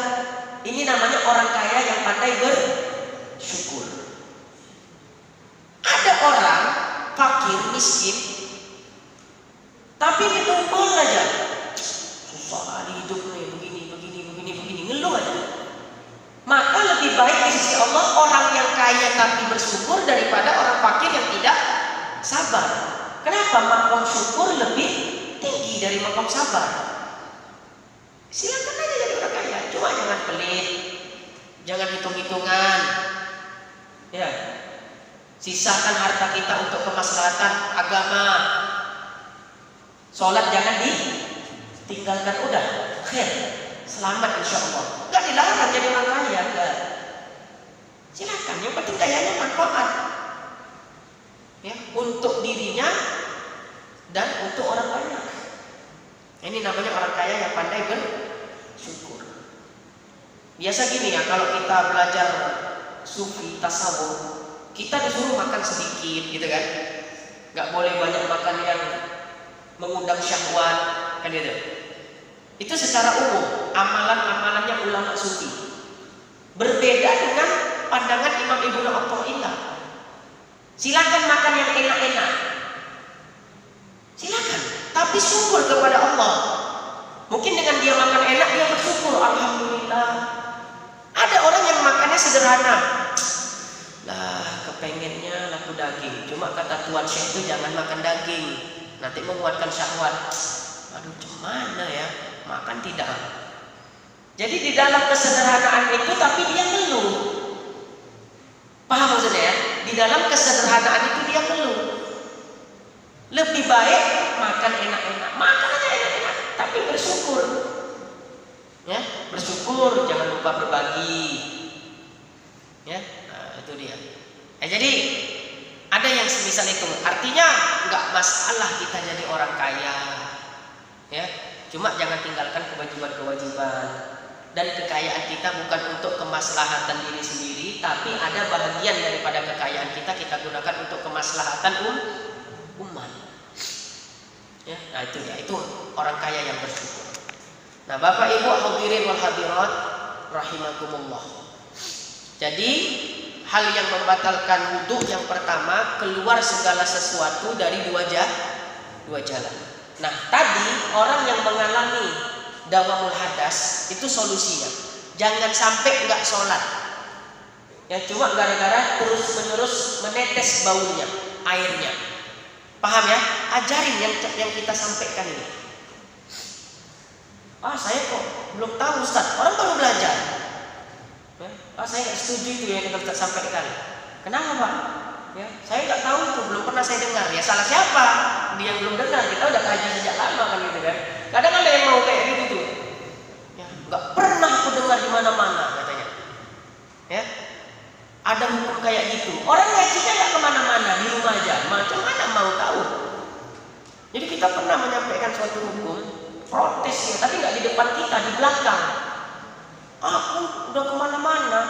A: Ini namanya orang kaya yang pandai bersyukur. Ada orang fakir, miskin, tapi ditumpul aja. Susah hidup nih, begini, ngeluh aja. Maka lebih baik di sisi Allah orang yang kaya tapi bersyukur daripada orang fakir yang tidak sabar. Kenapa? Maqam syukur lebih tinggi dari maqam sabar. Silakan aja jadi orang kaya, cuma jangan pelit, jangan hitung-hitungan. Ya, sisakan harta kita untuk kemaslahatan agama. Sholat jangan ditinggalkan, udah khair, selamat insya Allah. Gak dilarang jadi orang kaya, enggak. Silakan, yang penting kayanya manfaat ya, untuk dirinya dan untuk orang banyak. Ini namanya orang kaya yang pandai bersyukur. Biasa gini ya, kalau kita belajar sufi tasawuf, kita disuruh makan sedikit gitu kan, nggak boleh banyak makan yang mengundang syahwat kan gitu. Itu secara umum amalan-amalannya ulama sufi. Berbeda dengan pandangan Imam Ibnu Athaillah. Silakan makan yang enak-enak, silakan, tapi syukur kepada Allah. Mungkin dengan dia makan enak dia bersyukur, alhamdulillah. Ada orang yang makannya sederhana, lah kepengennya laku daging, cuma kata Tuan Syekh itu jangan makan daging, nanti menguatkan syahwat. Aduh, gimana ya, makan tidak. Jadi di dalam kesederhanaan itu tapi dia ngeluh. Paham maksudnya ya? Di dalam kesederhanaan itu dia ngeluh. Lebih baik makan enak-enak, makan aja enak-enak, tapi bersyukur. Ya, bersyukur, jangan lupa berbagi. Ya, nah, itu dia. Jadi ada yang semisal itu. Artinya nggak masalah kita jadi orang kaya. Ya, cuma jangan tinggalkan kewajiban-kewajiban. Dan kekayaan kita bukan untuk kemaslahatan diri sendiri, tapi ada bagian daripada kekayaan kita gunakan untuk kemaslahatan umat. Ya, nah itu dia, itu orang kaya yang bersyukur. Nah, Bapak Ibu hadirin wal hadirat rahimakumullah. Jadi hal yang membatalkan wudhu yang pertama, keluar segala sesuatu dari dua jalan. Nah, tadi orang yang mengalami dawamul hadas itu solusinya jangan sampai nggak sholat ya, cuma gara-gara terus-menerus menetes baunya, airnya. Paham ya? Ajarin yang kita sampaikan ini. Saya kok belum tahu Ustaz, orang baru belajar ya? Saya nggak setuju itu yang kita sampaikan. Kenapa Pak? Ya, saya nggak tahu itu, belum pernah saya dengar. Ya salah siapa? Dia yang belum dengar, kita udah kaji sejak lama kan gitu kan. Kadang ada yang mau kayak gitu tuh. Ya, nggak pernah aku dengar di mana-mana katanya. Ya, ada hukum kayak gitu. Orang ngajinya nggak kemana-mana, di rumah aja. Macam mana mau tahu? Jadi kita pernah menyampaikan suatu hukum, protes ya, tapi nggak di depan kita, di belakang. Aku udah kemana-mana,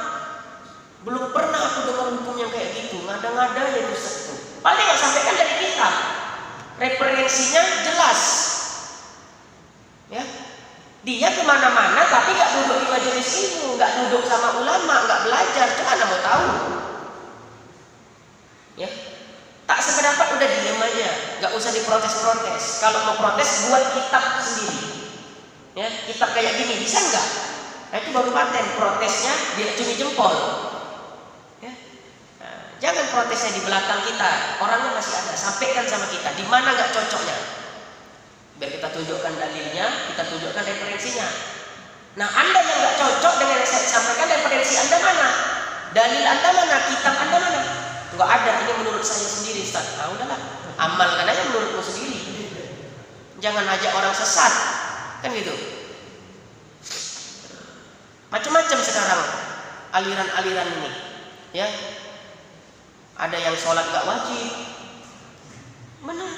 A: belum pernah aku dengar hukum yang kayak gitu. Ngada-ngada ya itu. Paling nggak sampaikan dari kita. Referensinya jelas. Ya, dia kemana-mana tapi nggak duduk di majelis ilmu, nggak duduk sama ulama, nggak belajar, gimana mau tahu? Ya, tak sependapat udah diam aja, nggak usah diprotes-protes. Kalau mau protes buat kitab sendiri. Ya, kitab kayak gini bisa nggak? Nah, itu baru paten. Protesnya dia cumi jempol. Ya. Nah, jangan protesnya di belakang kita. Orangnya masih ada. Sampaikan sama kita di mana nggak cocoknya. Biar kita tunjukkan dalilnya, kita tunjukkan referensinya. Nah, Anda yang nggak cocok dengan yang saya sampaikan, referensi Anda mana? Dalil Anda mana? Kitab Anda mana? Nggak ada. Ini menurut saya sendiri, Ustaz. Nah, udahlah. Amalkan aja menurutmu sendiri. Jangan ajak orang sesat. Kan gitu. Macam-macam sekarang aliran-aliran ini, ya. Ada yang sholat gak wajib. Benar.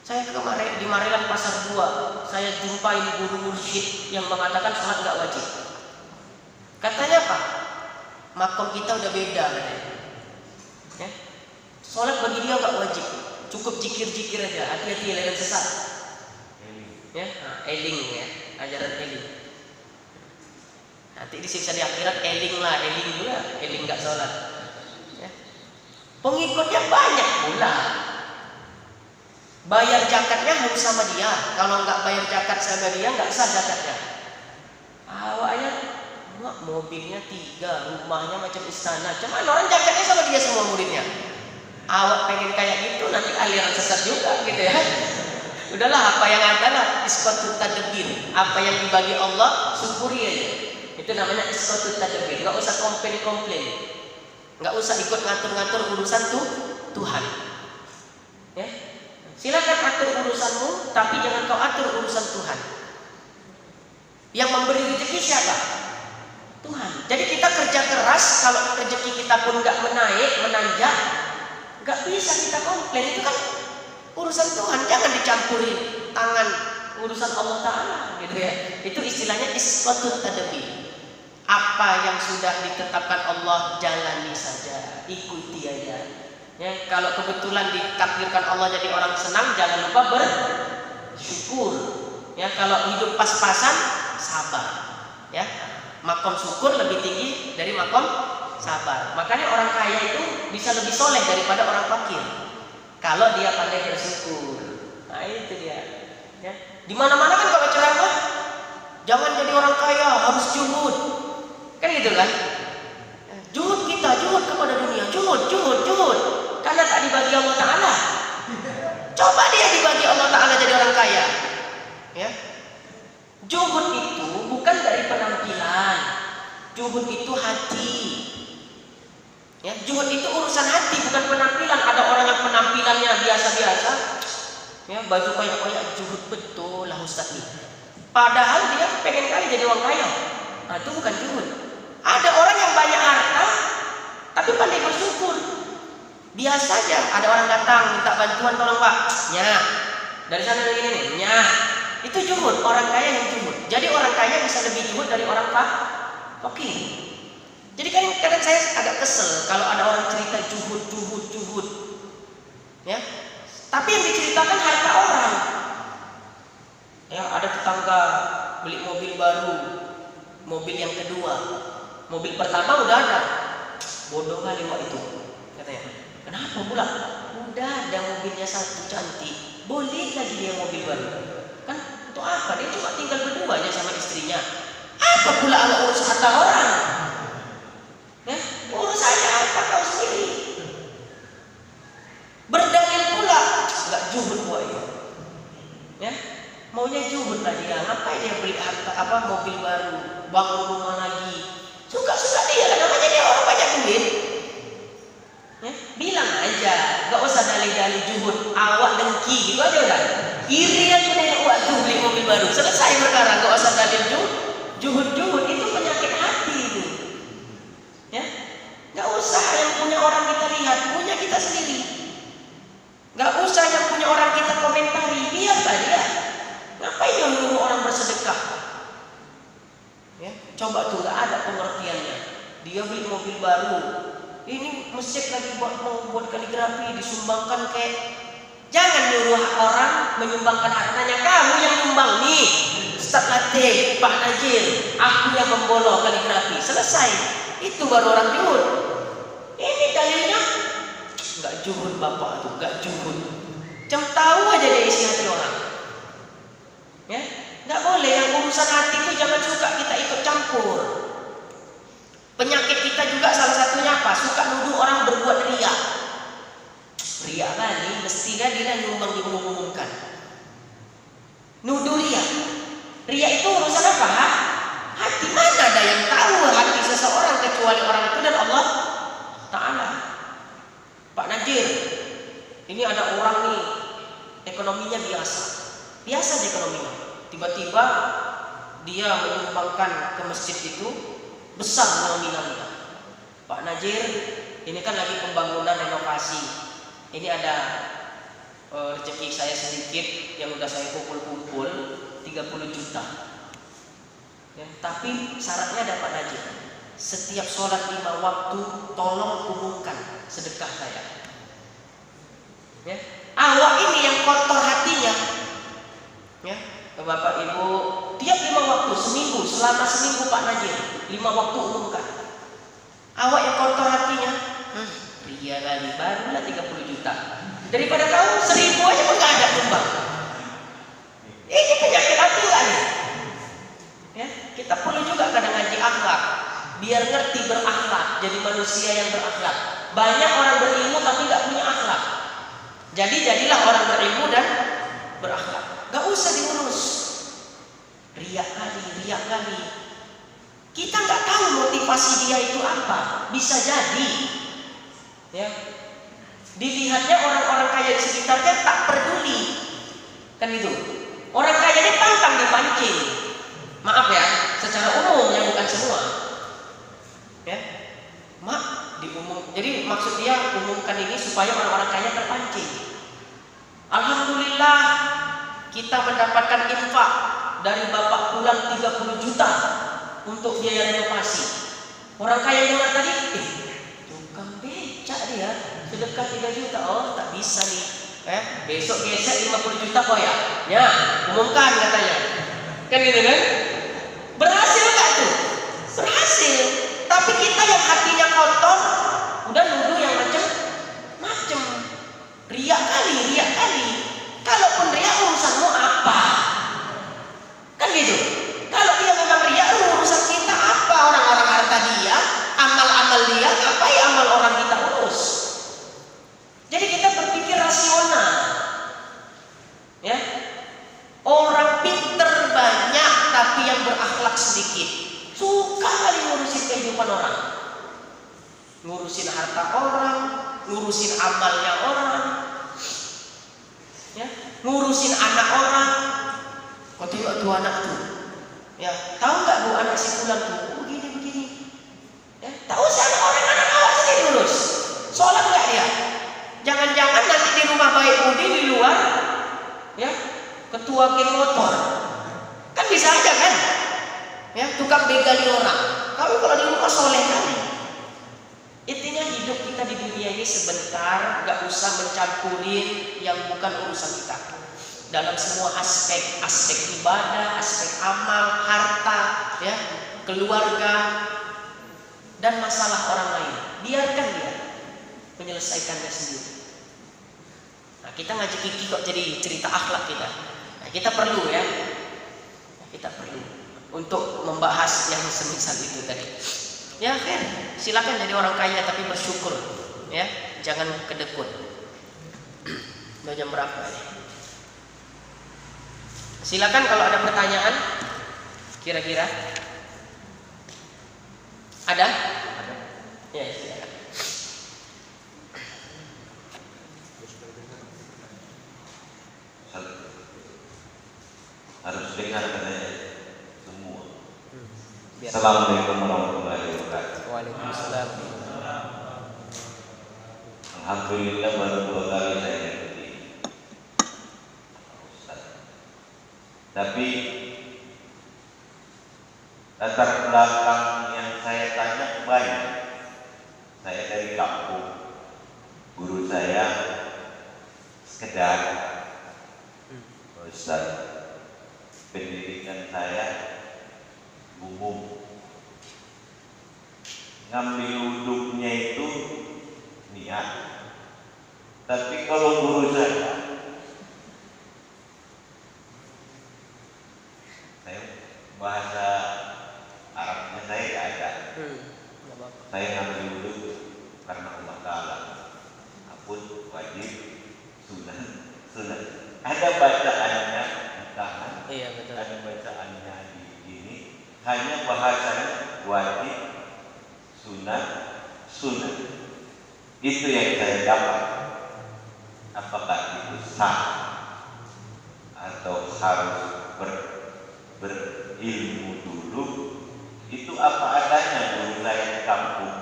A: Saya kemarin di Marelan Pasar 2, saya jumpai guru mursyid yang mengatakan sholat gak wajib. Katanya apa? Makom kita udah beda katanya. Ya. Sholat bagi dia gak wajib, cukup zikir-zikir aja. Hati-hati lain sesat. Ya, eling ya, ajaran eling. Nanti disiksa di akhirat eling juga, eling nggak sholat. Ya. Pengikutnya banyak pula. Bayar zakatnya harus sama dia. Kalau nggak bayar zakat sama dia nggak sah zakatnya. Awaknya mobilnya 3, rumahnya macam istana. Cuman orang zakatnya sama dia semua muridnya. Awak pengen kayak gitu nanti aliran sesat juga gitu ya. Udahlah, apa yang ada lah, isqatut tadbir. Apa yang dibagi Allah, syukuri aja. Itu namanya isqatut tadbir. Enggak usah komplain. Enggak usah ikut ngatur-ngatur urusan Tuhan. Ya. Silakan atur urusanmu, tapi jangan kau atur urusan Tuhan. Yang memberi rezeki siapa? Tuhan. Jadi kita kerja keras, kalau rezeki kita pun enggak menanjak, enggak bisa kita komplain. Itu kan urusan Tuhan, jangan dicampurin tangan urusan Allah Ta'ala gitu ya. Itu istilahnya isqatut tadbir. Apa yang sudah ditetapkan Allah jalani saja, ikuti aja. Ya, kalau kebetulan ditakdirkan Allah jadi orang senang, jangan lupa bersyukur. Ya, kalau hidup pas-pasan, sabar. Ya, makom syukur lebih tinggi dari makom sabar. Makanya orang kaya itu bisa lebih soleh daripada orang fakir. Kalau dia pandai bersyukur. Nah, itu dia. Ya. Di mana-mana kan kalau ceramah, jangan jadi orang kaya, harus juhud. Kan gitu kan? Juhud kita, juhud kepada dunia, juhud. Karena tak dibagi Allah Ta'ala. Coba dia dibagi Allah Ta'ala jadi orang kaya. Ya. Juhud itu bukan dari penampilan. Juhud itu hati. Ya, juhud itu urusan hati, bukan penampilan. Ada orang yang penampilannya biasa-biasa, ya, baju koyak-koyak, juhud betul lah Ustaz nih. Padahal dia pengen kali jadi orang kaya. Nah, itu bukan juhud. Ada orang yang banyak harta, tapi pandai bersyukur. Biasa aja, ada orang datang minta bantuan, tolong Pak. Nyah, dari sana begini nih, nyah. Itu juhud, orang kaya yang juhud. Jadi orang kaya bisa lebih juhud dari orang fakir. Jadi kadang saya agak kesel kalau ada orang cerita juhud. Ya. Tapi yang diceritakan harta orang. Ya, ada tetangga beli mobil baru, mobil yang kedua. Mobil pertama udah ada. Bodoh kali kok itu, katanya. Kenapa pula? Udah ada mobilnya satu cantik, boleh lagi dia mobil baru. Kan untuk apa? Dia cuma tinggal berdua aja sama istrinya. Apa pula agak urus harta orang? Ya, urusannya apa kau sendiri? Berdalil pula nggak juhud buat dia. Ya, maunya juhud lah dia. Ngapain dia beli harta mobil baru, bangun rumah lagi? Suka-suka dia kan, namanya dia orang banyak duit. Ya, bilang aja, nggak usah dalih-dalih juhud. Awak dengki gitu aja udah. Iri aja nih waktu beli mobil baru. Selesai perkara, nggak usah dalil juhud itu penyakit hati itu. Ya, nggak usah yang punya orang kita lihat, punya kita sendiri. Nggak usah yang punya orang kita komentari, biarlah dia. Ngapain yang nyuruh orang bersedekah? Ya, coba tuh nggak ada pengertiannya. Dia beli mobil baru, ini masjid lagi buat kaligrafi, disumbangkan kayak. Jangan nyuruh orang menyumbangkan hartanya, kamu yang nyumbang nih. Ustaz Latif, Pak Najir, aku yang membolong kaligrafi. selesai. Itu baru orang juhud. Ini dalilnya nggak juhud bapak tuh, nggak juhud. Cuma tahu aja dia isi hati orang. Ya, nggak boleh. Yang urusan hati itu jangan suka kita ikut campur. Penyakit kita juga salah satunya apa? Suka nuduh orang berbuat riya. Riya kali, mestinya dia nyumbang diumum-umumkan. Nuduh riya. Riya itu urusan apa? Hati. Mana ada yang tahu hati seseorang kecuali orang itu dan Allah Ta'ala. Pak Najir, ini ada orang nih ekonominya biasa aja ekonominya. Tiba-tiba dia menyumbangkan ke masjid itu besar nominalnya. Pak Najir, ini kan lagi pembangunan renovasi. Ini ada rezeki saya sedikit yang udah saya kumpul 30 juta. Ya, tapi syaratnya ada Pak Najir. Setiap sholat 5 waktu tolong umumkan sedekah saya. Ya, awak ini yang kotor hatinya. Ya, Bapak Ibu, tiap 5 waktu seminggu, selama seminggu Pak Najir 5 waktu umumkan. Awak yang kotor hatinya, ria kali, barulah 30 juta. Daripada kau 1000 aja pun gak ada nyumbang. Ini penyakit hati gak nih? Ya, kita perlu juga kadang ngaji akhlak, biar ngerti berakhlak, jadi manusia yang berakhlak. Banyak orang berilmu tapi gak punya akhlak. Jadi jadilah orang berilmu dan berakhlak. Gak usah diurus. Riak kali. Kita nggak tahu motivasi dia itu apa. Bisa jadi, ya, dilihatnya orang-orang kaya di sekitarnya tak peduli, kan itu. Orang kaya ini pantang dipancing. Maaf ya, secara umum ya, bukan semua. Ya, jadi maksud dia umumkan ini supaya orang-orang kaya terpancing. Alhamdulillah kita mendapatkan infak dari bapak pulang 30 juta untuk biaya renovasi. Orang kaya dengar tadi, tukang becak dia sedekah 3 juta. Oh, tak bisa nih. Besok gesek 50 juta kok ya. Ya, umumkan katanya. Kan gitu kan? Berhasil gak tuh? Berhasil. Tapi kita yang hatinya kotor udah nuduh yang macem-macem. Riak kali. Kalaupun riak, urusanmu apa? Kan gitu. Kalau dia memang riak, urusan kita apa? Orang-orang harta dia, amal-amal dia, ngapain amal orang kita urus? Jadi kita berpikir rasional. Ya. Orang pinter banyak tapi yang berakhlak sedikit. Suka kali ngurusin kehidupan orang. Ngurusin harta orang, ngurusin amalnya orang. Ya, ngurusin anak orang. Kau tengok tuh anak tuh. Ya, tahu nggak bu anak si Fulan tuh begini. Ya, tahu sih anak awak sendiri diurus. Sholat nggak dia? Jangan-jangan nanti di rumah baik budi di luar, ya, ketua geng motor. Kan bisa aja kan? Ya, tukang begali orang. Kamu kalau di rumah soleh kali. Intinya hidup kita di dunia ini sebentar, gak usah mencampurin yang bukan urusan kita. Dalam semua aspek ibadah, aspek amal, harta, ya, keluarga, dan masalah orang lain. Biarkan dia menyelesaikannya sendiri. Nah, kita ngaji kiki kok jadi cerita akhlak kita. Nah, kita perlu ya. Kita perlu untuk membahas yang semisal itu tadi. Ya, silakan jadi orang kaya tapi bersyukur, ya, jangan kedekut. Udah jam berapa ini? Silakan kalau ada pertanyaan, kira-kira ada? Ya, silakan.
B: Harus dengar katanya semua. Assalamualaikum warahmatullahi wabarakatuh.
A: Waalaikumsalam.
B: Alhamdulillah baru 2 kali saya ikuti Ustaz. Tapi latar belakang yang saya tanya banyak. Saya dari kampung. Guru saya sekedar Ustaz. Pendidikan saya umum. ngambil wuduknya itu niat. Tapi kalau guru saya bahasa Arabnya saya tidak ada. Saya ngambil wuduk karena Allah Ta'ala. Apun wajib, sunat. Ada bacaannya di tangan,
A: Iya, betul.
B: ada bacaannya di sini. Hanya bahasanya wajib, sunat. Itu yang saya dapat. Apakah itu sah atau harus berilmu dulu? Itu apa adanya guru saya di kampung.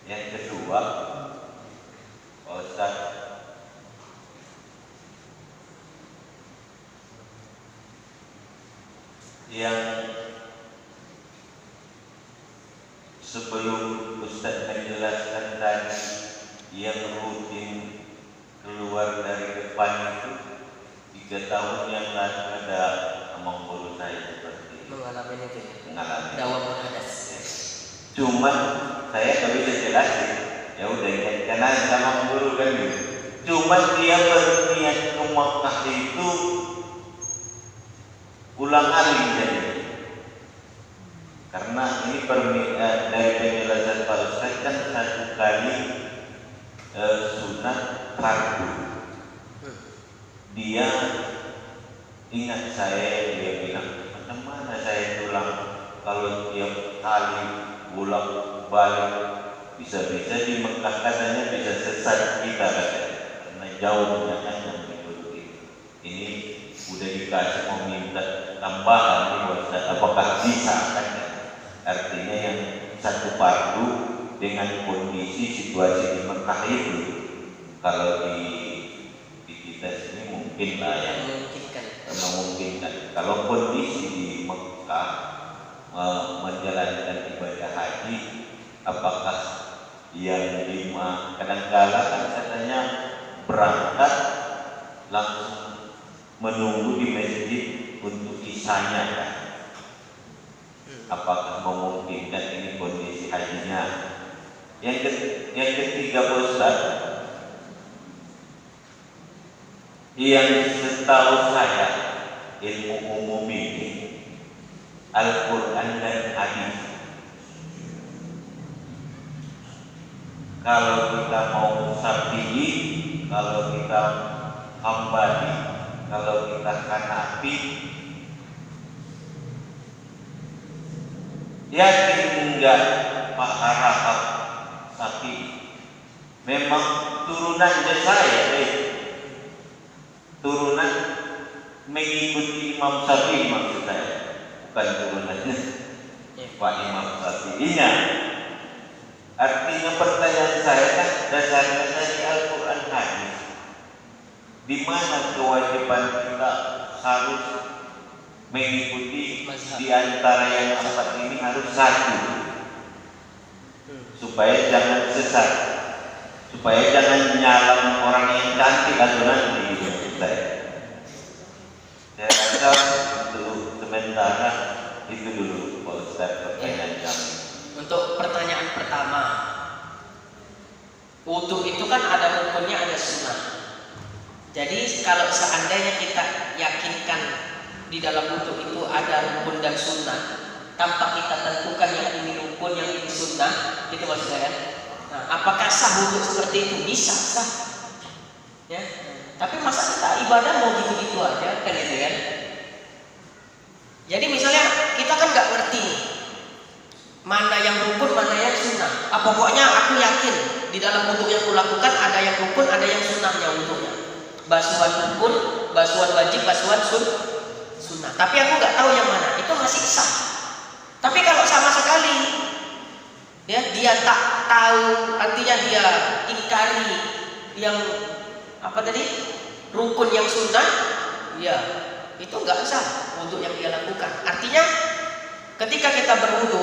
B: Yang kedua, Pak Ustaz, yang sebelum Ustaz menjelaskan tadi, yang rutin keluar dari depan itu 3 tahun yang lalu ada omong guru saya seperti
A: Mengalami itu ya.
B: mengalami.
A: Dawam hadas.
B: Cuman saya nggak bisa jelasin. Ya udah ingatkan aja sama guru kan gitu. Cuman dia berniat ke Makkah itu ulang alik jadi. Karena ini dari penjelasan Pak Ustaz kan 1 kali sunat fardu. Dia ingat saya, dia bilang, macam mana saya tulang kalau tiap kali pulang balik, bisa-bisa di Mekah katanya bisa sesat kita katanya, karena jauhnya kan yang mengikuti. Ini udah dikasih mau minta tambahan nih Ustaz, apakah bisa kan? Artinya yang 1 fardu dengan kondisi situasi di Mekah itu, kalau di kita sini mungkin lah yang memungkinkan. Kalau kondisi di Mekah menjalankan ibadah haji, apakah yang 5 kadang-kadang kan katanya berangkat langsung menunggu di masjid untuk isanya kan? Apakah memungkinkan ini kondisi hajinya? Yang ketiga Ustaz, yang setahu saya ilmu umum ini Al-Quran dan hadis. Kalau kita mau Syafi'i, kalau kita Hambali, kalau kita Hanafi, yakin enggak Pak Harahap Syafi'i? Memang turunan saya, turunan mengikuti Imam Syafi'i maksud saya, bukan turunannya Pak Imam Syafi'inya. Artinya pertanyaan saya kan dasarnya dari Al-Quran hadis. Di mana kewajiban kita harus mengikuti di antara yang 4 ini harus satu, supaya jangan sesat, supaya jangan nyalam orang yang cantik atau nanti saya rasa untuk sementara itu dulu Pak Ustaz pertanyaan kami.
A: Untuk pertanyaan pertama, wudu itu kan ada rukunnya, ada sunnah. Jadi kalau seandainya kita yakinkan di dalam wudu itu ada rukun dan sunnah, tanpa kita tentukan yang ini rukun, yang ini sunnah, itu maksud saya. Nah, apakah sah wudu seperti itu? Bisa sah. Ya. Tapi masa kita ibadah mau gitu-gitu aja kan itu kan? Jadi misalnya kita kan nggak ngerti nih, mana yang rukun, mana yang sunnah. Pokoknya aku yakin di dalam wudu yang kulakukan ada yang rukun, ada yang sunnahnya wudunya. Basuhan rukun, basuhan wajib, basuhan sunnah. Tapi aku nggak tahu yang mana. Itu masih sah. Tapi kalau sama sekali ya dia tak tahu, artinya dia ingkari yang apa tadi, rukun yang sunnah, ya itu nggak sah untuk yang dia lakukan. Artinya ketika kita berwudu,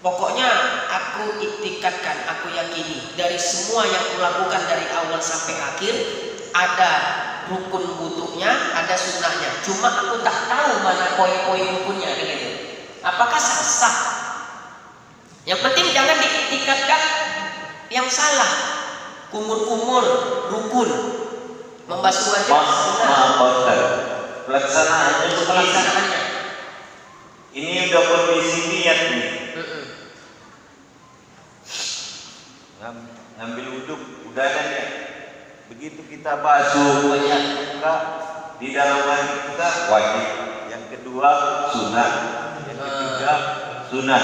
A: pokoknya aku iktikadkan, aku yakini dari semua yang kulakukan dari awal sampai akhir ada rukun wudunya, ada sunnahnya. Cuma aku tak tahu mana poin-poin rukunnya gitu. Apakah sah? sah. Yang penting jangan diiktikadkan yang salah. Kumur-kumur, rukun, membasuh wajah.
B: Maaf Pak Ustaz, pelaksanaannya ini udah kondisi niat nih. Ngambil wudhu udah ada niat. Begitu kita basuh muka di dalam hati kita wajib. Yang kedua sunat, yang ketiga sunat.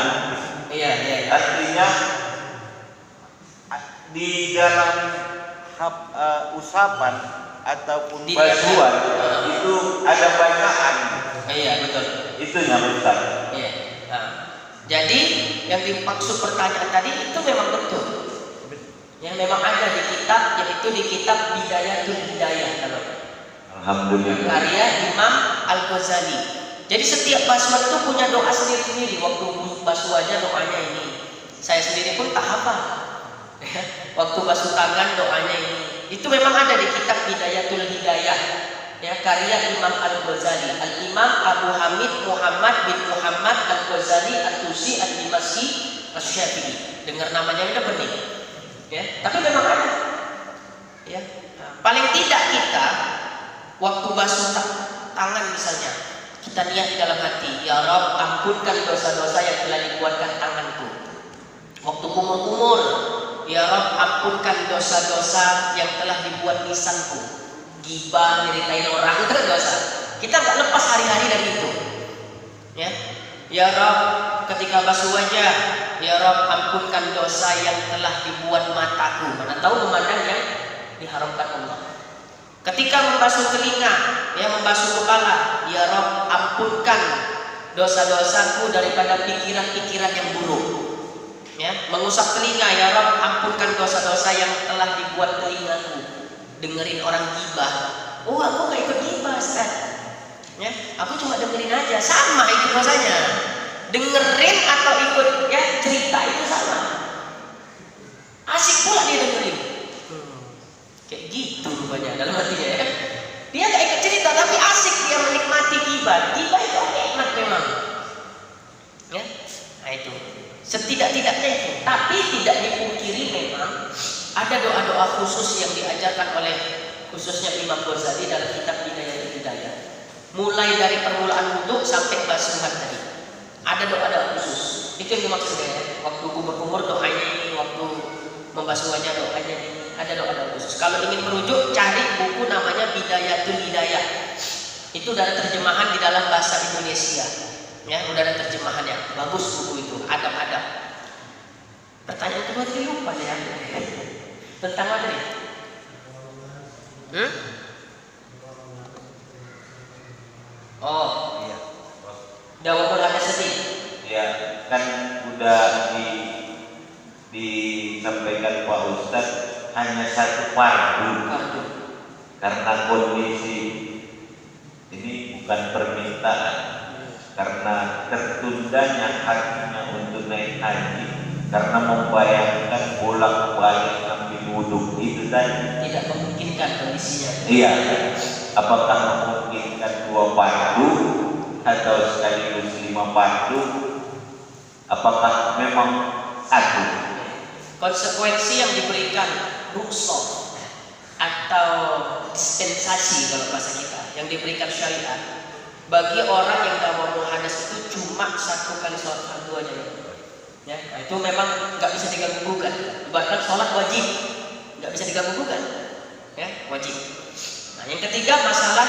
A: Iya.
B: Artinya di dalam usapan ataupun basuhan itu ada bacaan.
A: Iya betul.
B: Itu yang Ustaz.
A: Iya. Nah, jadi yang dimaksud pertanyaan tadi itu memang betul. Yang memang ada di kitab, yaitu di kitab Bidayatul Hidayah namanya.
B: Alhamdulillah.
A: Karya Imam Al-Ghazali. Jadi setiap basuhan itu punya doa sendiri-sendiri. Waktu basuh wajah doanya ini. Saya sendiri pun tak hafal. Waktu basuh tangan doanya ini. Itu memang ada di kitab Bidayatul Hidayah. Ya, karya Imam Al-Ghazali. Al-Imam Abu Hamid Muhammad bin Muhammad Al-Ghazali At-Tusi Ad-Dimashqi Asy-Syafi'i. Dengar namanya udah benih. Ya, tapi memang ada. Ya. Nah, paling tidak kita waktu basuh tangan misalnya, kita niat di dalam hati, ya Rabb, ampunkan dosa-dosa yang telah dibuatkan tanganku. Waktu kumur-kumur, ya Rabb, ampunkan dosa-dosa yang telah dibuat lisanku. Gibah, nyeritain orang itu kan dosa. Kita nggak lepas hari-hari dari itu. Ya Rabb, ketika basuh wajah, ya Rabb, ampunkan dosa yang telah dibuat mataku. Mana tahu memandang yang diharamkan Allah. Ketika membasuh telinga, ya membasuh kepala, ya Rabb, ampunkan dosa-dosaku daripada pikiran-pikiran yang buruk. Ya, mengusap telinga, ya Rabb, ampunkan dosa-dosa yang telah dibuat telingaku. Dengerin orang gibah. Oh, aku nggak ikut gibah, Ustaz. Ya, aku cuma dengerin aja, sama itu dosanya. Dengerin atau ikut ya cerita itu sama. Asik pula dia dengerin. Kayak gitu rupanya dalam hatinya ya. Dia nggak ikut cerita tapi asik dia menikmati gibah. Gibah itu nikmat memang. Ya, nah itu. Setidak-tidaknya itu. Tapi tidak dipungkiri memang ada doa-doa khusus yang diajarkan oleh khususnya Imam Ghazali dalam kitab Bidayatul Hidayah. Mulai dari permulaan wudhu sampai basuhan tadi. Ada doa-doa khusus. Itu yang dimaksudnya ya. Waktu kumur-kumur doanya ini, waktu membasuh wajah doanya ini. Ada doa-doa khusus. Kalau ingin merujuk, cari buku namanya Bidayatul Hidayah. Itu udah ada terjemahan di dalam bahasa Indonesia. Ya, udah ada terjemahannya. Bagus buku itu, adab-adab. Pertanyaan kedua tadi lupa ya. Tentang apa nih? Oh, iya. Dawabul ada sedih.
B: Ya, kan udah disampaikan Pak Ustadz hanya satu fardu. Karena kondisi ini bukan permintaan. Karena tertundanya hakinya untuk naik haji karena membayangkan bolak-balik ambil wudhu itu tadi
A: tidak memungkinkan kondisinya.
B: Iya, apakah memungkinkan 2 fardu atau sekaligus 5 fardu? Apakah memang 1?
A: Konsekuensi yang diberikan rukhsah atau dispensasi kalau bahasa kita yang diberikan syariat bagi orang yang dawamul hadas itu cuma 1 kali sholat fardu aja. Ya, nah itu memang nggak bisa diganggu-gugat. Bahkan sholat wajib nggak bisa diganggu-gugat. Ya, wajib. Nah, yang ketiga masalah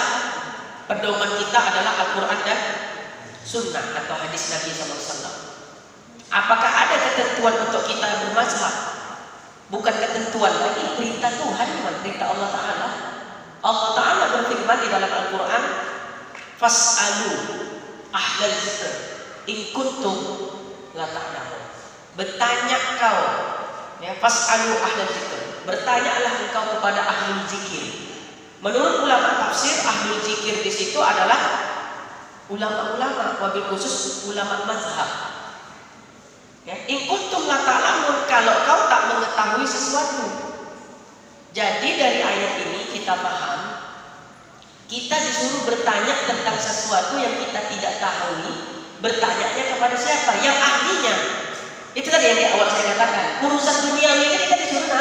A: pedoman kita adalah Al-Quran dan Sunnah atau hadis Nabi SAW. Apakah ada ketentuan untuk kita bermazhab? Bukan ketentuan lagi, perintah Tuhan, perintah Allah Ta'ala. Allah Ta'ala berfirman di dalam Al-Quran, fas'alu ahlal zikr in kuntum la ta'lamun. Bertanya kau, ya, fas'alu ahlal zikr. Bertanyalah engkau kepada ahlul zikir. Menurut ulama tafsir, ahlul zikir di situ adalah ulama-ulama, wabil khusus ulama mazhab. Ya, in kuntum la ta'lamun, kalau kau tak mengetahui sesuatu. Jadi dari ayat ini kita paham kita disuruh bertanya tentang sesuatu yang kita tidak tahu, bertanyanya kepada siapa? Yang ahlinya. Itu tadi yang di awal saya katakan. Urusan duniawi ini kita disuruh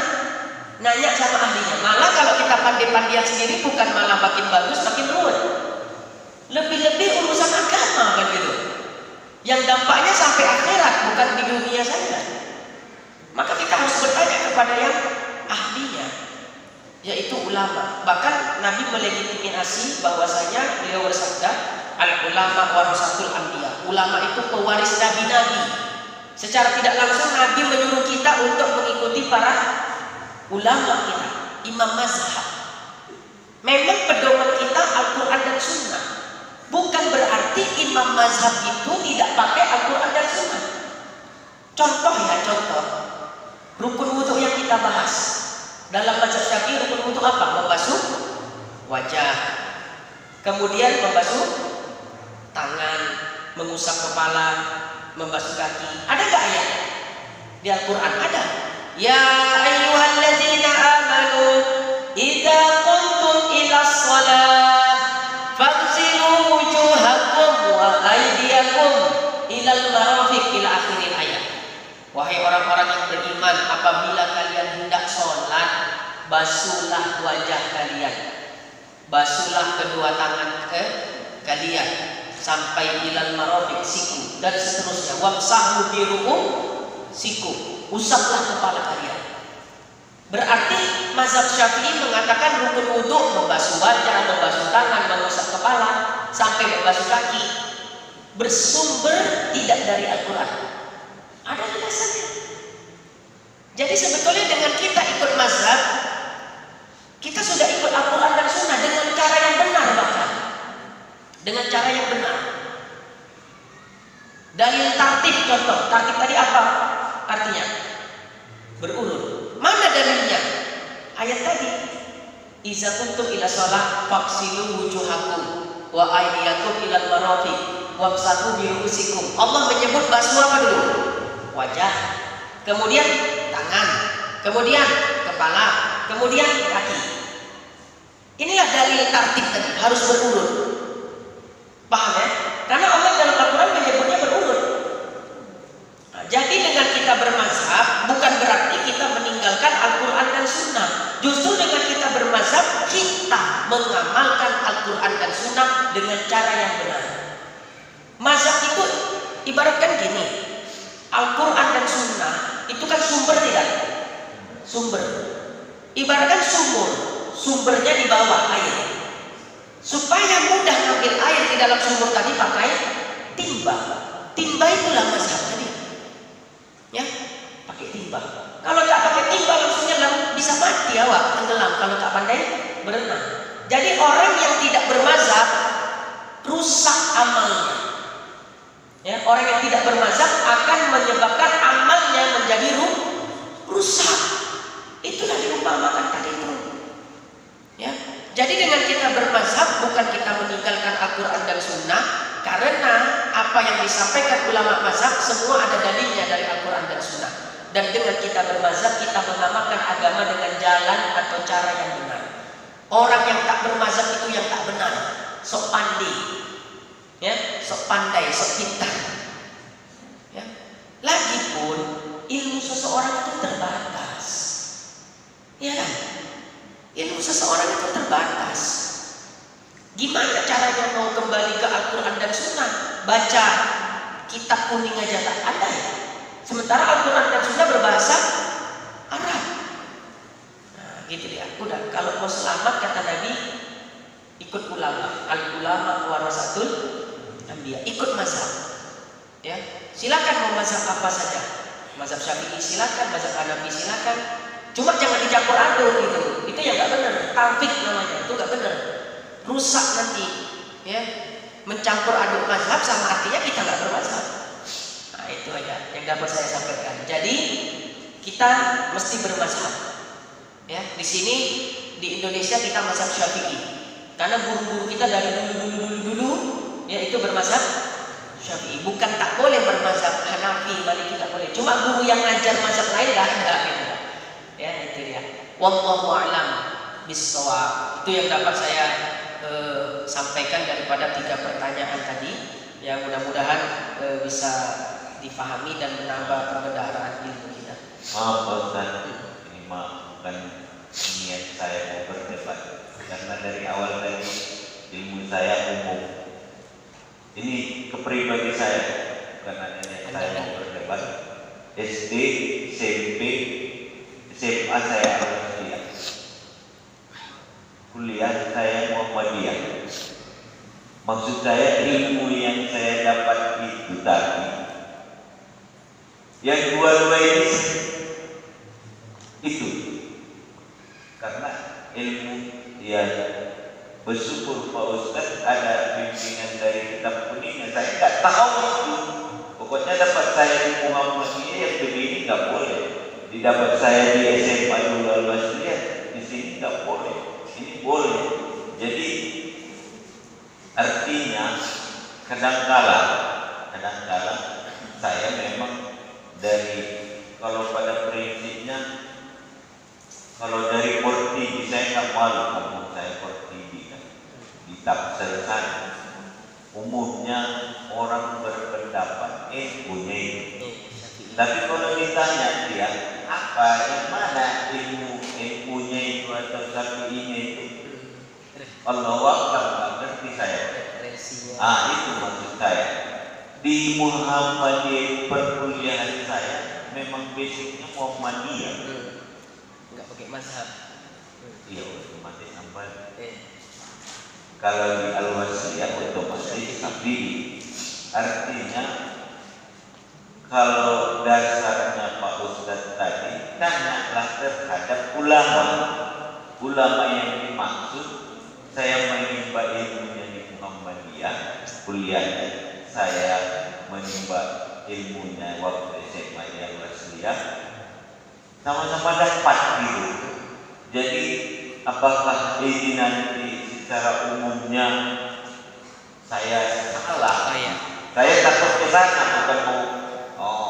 A: nanya sama ahlinya. Malah kalau kita pandai-pandaian sendiri bukan malah makin bagus, makin ruwet. Lebih-lebih urusan agama kan gitu. Yang dampaknya sampai akhirat, bukan di dunia saja. Maka kita harus bertanya kepada yang ahlinya, yaitu ulama. Bahkan Nabi melegitimasi bahwasanya beliau bersabda, al-ulama warasatul anbiya. Ulama itu pewaris nabi-nabi. Secara tidak langsung Nabi menyuruh kita untuk mengikuti para ulama kita, imam mazhab. Memang pedoman kita Al-Quran dan Sunnah. Bukan berarti imam mazhab itu tidak pakai Al-Quran dan Sunnah. Contoh. Rukun wudhu yang kita bahas dalam mazhab Syafi'i, rukun wudhu apa? Membasuh wajah, kemudian membasuh tangan, mengusap kepala, membasuh kaki. Ada nggak ayat di Al-Quran? Ada. Ya ayyuhalladzina amanu idza qumtum ila shalah faghsilu wujuhakum wa aydiyakum ilal marafiq ila akhiril ayat. Wahai orang-orang yang beriman, apabila kalian hendak sholat, basuhlah wajah kalian, basuhlah kedua tangan kalian sampai ilal marafiq, siku, dan seterusnya. Wamsahu bi ru'usikum, usaplah kepala kalian. Berarti mazhab Syafi'i mengatakan rukun wudhu membasuh wajah, membasuh tangan, mengusap kepala sampai membasuh kaki bersumber tidak dari Al-Quran. Ada alasannya. Jadi sebetulnya dengan kita ikut mazhab, kita sudah ikut Al-Quran dan Sunnah dengan cara yang benar, bahkan dengan cara yang benar. Dalil tartib, contoh tartib tadi apa artinya? Berurut. Mana dalilnya? Ayat tadi, iza kuntum ila shalah faghsilu wujuhakum wa aydiyakum ilal marafiq wamsahu bi ru'usikum. Allah menyebut basuh apa dulu? Wajah, kemudian tangan, kemudian kepala, kemudian kaki. Inilah dalil tartib tadi, harus berurut. Paham ya? Karena Allah dalam Al-Quran menyebutnya berurut. Nah, jadi dengan kita bermazhab bukan berarti kita meninggalkan Al-Quran dan Sunnah. Justru dengan kita bermazhab, kita mengamalkan Al-Quran dan Sunnah dengan cara yang benar. Mazhab itu ibaratkan gini, Al-Quran dan Sunnah itu kan sumber tidak? Sumber. Ibaratkan sumur, sumbernya di bawah air. Supaya mudah ngambil air di dalam sumur tadi pakai timba. Timba itulah mazhab tadi. Ya, pakai timba. Kalau tak pakai timba langsung nyelam, bisa mati awak, tenggelam kalau tak pandai berenang. Jadi orang yang tidak bermazhab rusak amalnya. Ya, orang yang tidak bermazhab akan menyebabkan amalnya menjadi rusak. Itulah diumpamakan tadi itu. Ya, jadi dengan kita bermazhab bukan kita meninggalkan Al-Quran dan Sunnah, karena apa yang disampaikan ulama mazhab semua ada dalilnya dari Al-Quran dan Sunnah. Dan dengan kita bermazhab kita mengamalkan agama dengan jalan atau cara yang benar. Orang yang tak bermazhab itu yang tak benar, sok pandai. Ya, sok pandai, sok pintar. Ya. Lagipun ilmu seseorang itu terbatas. Ya kan? Ilmu seseorang itu terbatas. Gimana caranya mau kembali ke Al-Quran dan Sunnah? Baca kitab kuning aja tak ada ya. Sementara Al-Quran dan Sunnah berbahasa Arab. Nah, gitu dia. Udah, kalau mau selamat kata Nabi, ikut ulama. Al-ulama warasatul anbiya. Ikut mazhab. Ya, silakan mau mazhab apa saja. Mazhab Syafi'i silakan, mazhab Hanafi silakan. Cuma jangan dicampur aduk gitu. Itu yang nggak benar. Tafik namanya, itu nggak benar. Rusak nanti. Ya, mencampur aduk mazhab sama artinya kita nggak bermazhab. Nah, itu aja yang dapat saya sampaikan. Jadi kita mesti bermazhab. Ya, di sini di Indonesia kita mazhab Syafi'i. Karena guru-guru kita dari dulu yaitu bermazhab Syafi'i. Bukan tak boleh bermazhab Hanafi, Maliki tak boleh. Cuma guru yang ngajar mazhab lain nggak ada gitu. Ya, itu dia. Wallahu a'lam bissawab. Itu yang dapat saya sampaikan daripada 3 pertanyaan tadi. Ya, mudah-mudahan bisa difahami dan menambah perbedaan ilmu kita.
B: Maaf Pak Ustaz, ini bukan niat saya mau berdebat, karena dari awal tadi ilmu saya umum. Ini kepribadi saya, bukan hanya niat saya mau berdebat. SD, SMP, SMA saya Al-Fatihah, kuliah saya Muhammadiyah. Maksud saya ilmu yang saya dapat itu tadi, yang dua-dua ini itu karena ilmu ya bersyukur Pak Ustaz ada bimbingan dari kitab kuningnya. Saya nggak tahu itu. Pokoknya dapat saya di Muhammadiyah yang begini nggak boleh. Didapat saya di SMA dulu Al-Wasriyah, di sini nggak boleh. Ini boleh. Jadi artinya kadangkala saya memang dari, kalau pada prinsipnya, kalau dari Portigi saya nggak malu kamu saya Portigi kan di Tapsel sana. Umumnya orang berpendapat punya itu. Tapi kalau ditanya dia apa yang mana ilmunya itu atau sapinya itu, Allah wakil nggak ngerti saya. Itu maksud saya. Di Muhammadiyah perkuliahan saya memang basicnya Muhammadiyah.
A: Enggak pakai mazhab.
B: Iya, otomatis sampai. Kalau di Al-Wasriyah otomatis tapi artinya kalau dasarnya Pak Ustadz tadi tanyalah terhadap ulama yang dimaksud. Saya menimba ilmunya di Muhammadiyah, kuliahnya saya menimba ilmunya waktu SMA di Al-Wasriyah, sama-sama dapat gitu. Jadi apakah ini nanti secara umumnya saya salah? Saya takut ke sana, bukan mau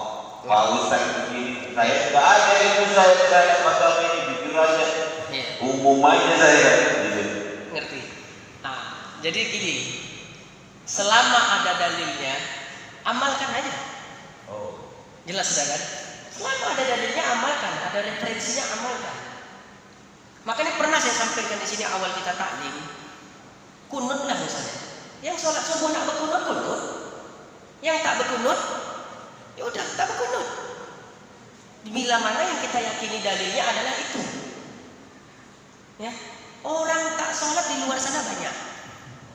B: Pak Ustadz begini. Saya nggak ada ilmu saya macam ini, jujur aja. Umum aja saya.
A: Ngerti? Nah, jadi gini, selama ada dalilnya, amalkan aja. Jelas sudah kan? Selama ada dalilnya amalkan, ada referensinya amalkan. Makanya pernah saya sampaikan di sini awal kita taklim, kunut lah misalnya. Yang sholat subuh nak berkunut, kunut. Yang tak berkunut, ya udah tak berkunut. Bila mana yang kita yakini dalilnya adalah itu. Ya, orang tak sholat di luar sana banyak.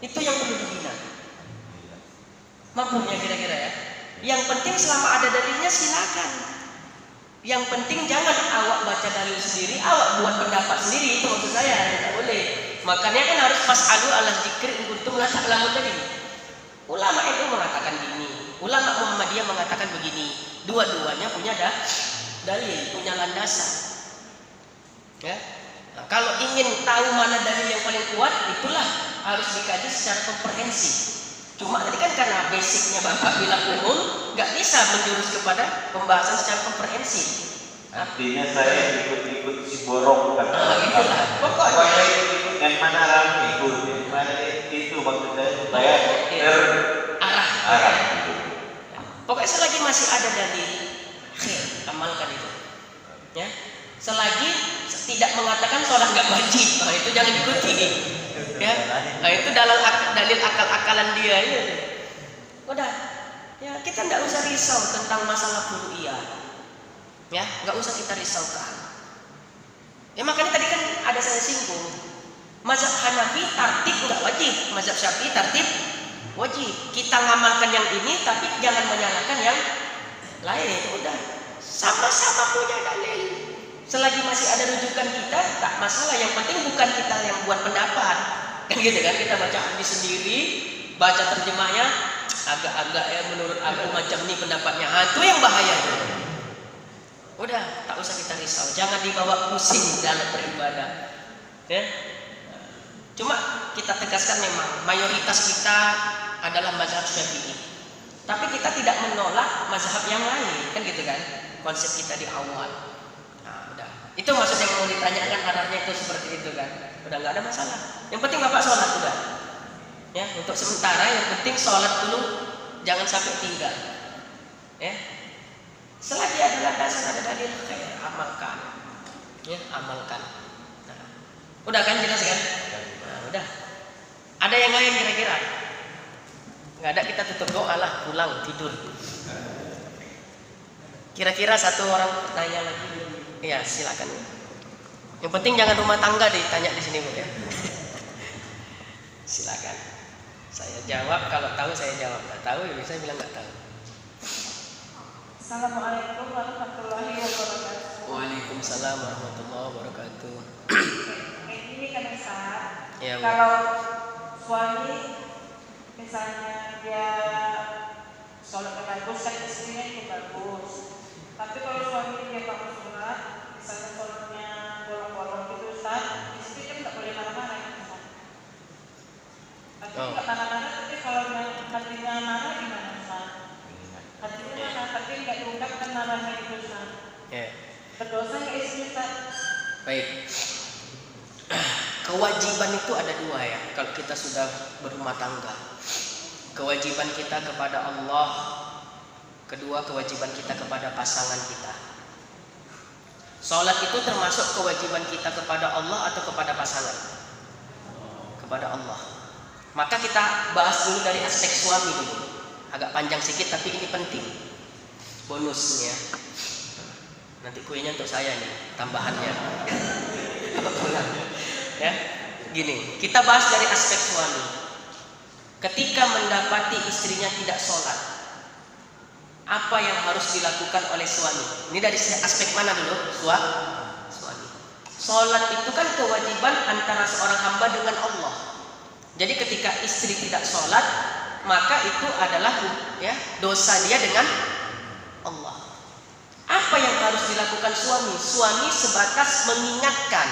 A: Itu yang perlu dibina. Maklumnya kira-kira ya. Yang penting selama ada dalilnya silakan. Yang penting jangan awak baca dalil sendiri, awak buat pendapat sendiri. Itu maksud saya, tidak boleh. Makanya kan harus fas'alu ala dzikri in kuntum la ta'lamun tadi. Ulama itu mengatakan gini, ulama Muhammadiyah mengatakan begini. Dua-duanya punya dalil, punya landasan. Ya. Nah, kalau ingin tahu mana dalil yang paling kuat, itulah harus dikaji secara komprehensif. Cuma tadi kan karena basicnya Bapak bilang umum, nggak bisa menjurus kepada pembahasan secara komprehensif.
B: Artinya saya ikut-ikut si borong kan?
A: Itulah. Pokoknya
B: ikut yang mana ramai ikut, yang mana itu maksudnya supaya terarah.
A: Pokoknya selagi masih ada dalil, amalkan itu. Ya, selagi tidak mengatakan sholat nggak wajib, nah itu jangan ikuti. Ya, nah itu dalil akal-akalan dia ya. Udah, ya kita nggak usah risau tentang masalah furu'iyah. Ya, nggak usah kita risaukan. Ya makanya tadi kan ada saya singgung, mazhab Hanafi tartib nggak wajib, mazhab Syafi'i tartib wajib. Kita ngamalkan yang ini, tapi jangan menyalahkan yang lain. Udah, sama-sama punya dalil. Selagi masih ada rujukan kita, tak masalah. Yang penting bukan kita yang buat pendapat. Kan gitu kan, kita baca hadis sendiri, baca terjemahnya agak-agak ya menurut aku macam ini pendapatnya. Itu yang bahaya. Udah, tak usah kita risau. Jangan dibawa pusing dalam beribadah. Ya. Cuma kita tegaskan memang mayoritas kita adalah mazhab Syafi'i. Tapi kita tidak menolak mazhab yang lain, kan gitu kan? Konsep kita di awal. Itu maksud yang mau ditanyakan arahnya itu seperti itu kan. Udah nggak ada masalah. Yang penting Bapak sholat udah. Ya, untuk sementara yang penting sholat dulu jangan sampai tinggal. Ya. Selagi ada landasan, ada dalil, amalkan. Ya, amalkan. Nah, udah kan jelas kan? Nah, udah. Ada yang lain kira-kira? Nggak ada, kita tutup doa lah, pulang tidur. Kira-kira satu orang tanya lagi? Iya, silakan. Yang penting jangan rumah tangga ditanya di sini, Bu ya. Silakan. Saya jawab, kalau tahu saya jawab, nggak tahu ya bisa bilang nggak tahu.
C: Assalamualaikum warahmatullahi wabarakatuh.
A: Waalaikumsalam warahmatullahi wabarakatuh.
C: Ini kan Ustaz,
A: Ya, Bu.
C: kalau suami misalnya dia sholat bagus kan istrinya itu bagus. Tapi kalau suami dia nggak mau sholat, misalnya sholatnya bolong-bolong gitu Ustaz, istri kan nggak boleh marah-marah ya Ustaz. Tapi nggak marah-marah, tapi kalau hatinya marah gimana Ustaz? Hatinya marah, tapi nggak diungkapkan marahnya itu Ustaz.
A: Ya.
C: Berdosa nggak istri Ustaz?
A: Baik. Kewajiban itu ada dua ya. Kalau kita sudah berumah tangga, kewajiban kita kepada Allah, kedua kewajiban kita kepada pasangan kita. Salat itu termasuk kewajiban kita kepada Allah atau kepada pasangan? Kepada Allah. Maka kita bahas dulu dari aspek suami dulu. Agak panjang sedikit tapi ini penting. Bonusnya. Nanti kuenya untuk saya nih, tambahannya. Ya, gini, kita bahas dari aspek suami. Ketika mendapati istrinya tidak sholat, apa yang harus dilakukan oleh suami? Ini dari aspek mana dulu? Suami. Sholat itu kan kewajiban antara seorang hamba dengan Allah. Jadi ketika istri tidak sholat, maka itu adalah ya dosa dia dengan Allah. Apa yang harus dilakukan suami? Suami sebatas mengingatkan.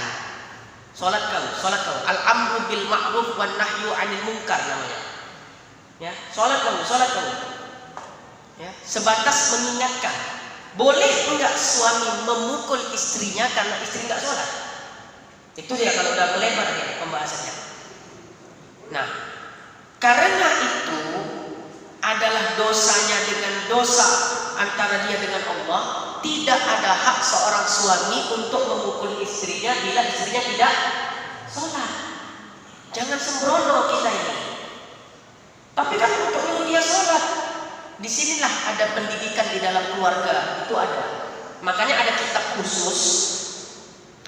A: Sholat kau. Al-amru bil ma'ruf wan nahyu 'anil munkar namanya. Ya, sholat kau. Ya, sebatas mengingatkan. Boleh enggak suami memukul istrinya karena istri enggak sholat? Itu dia kalau udah melebar dia pembahasannya. Nah, karena itu adalah dosanya dengan dosa antara dia dengan Allah, tidak ada hak seorang suami untuk memukul istrinya bila istrinya tidak sholat. Jangan sembrono kita ini. Tapi kan untuk menyuruh dia sholat, disinilah ada pendidikan di dalam keluarga, itu ada. Makanya ada kitab khusus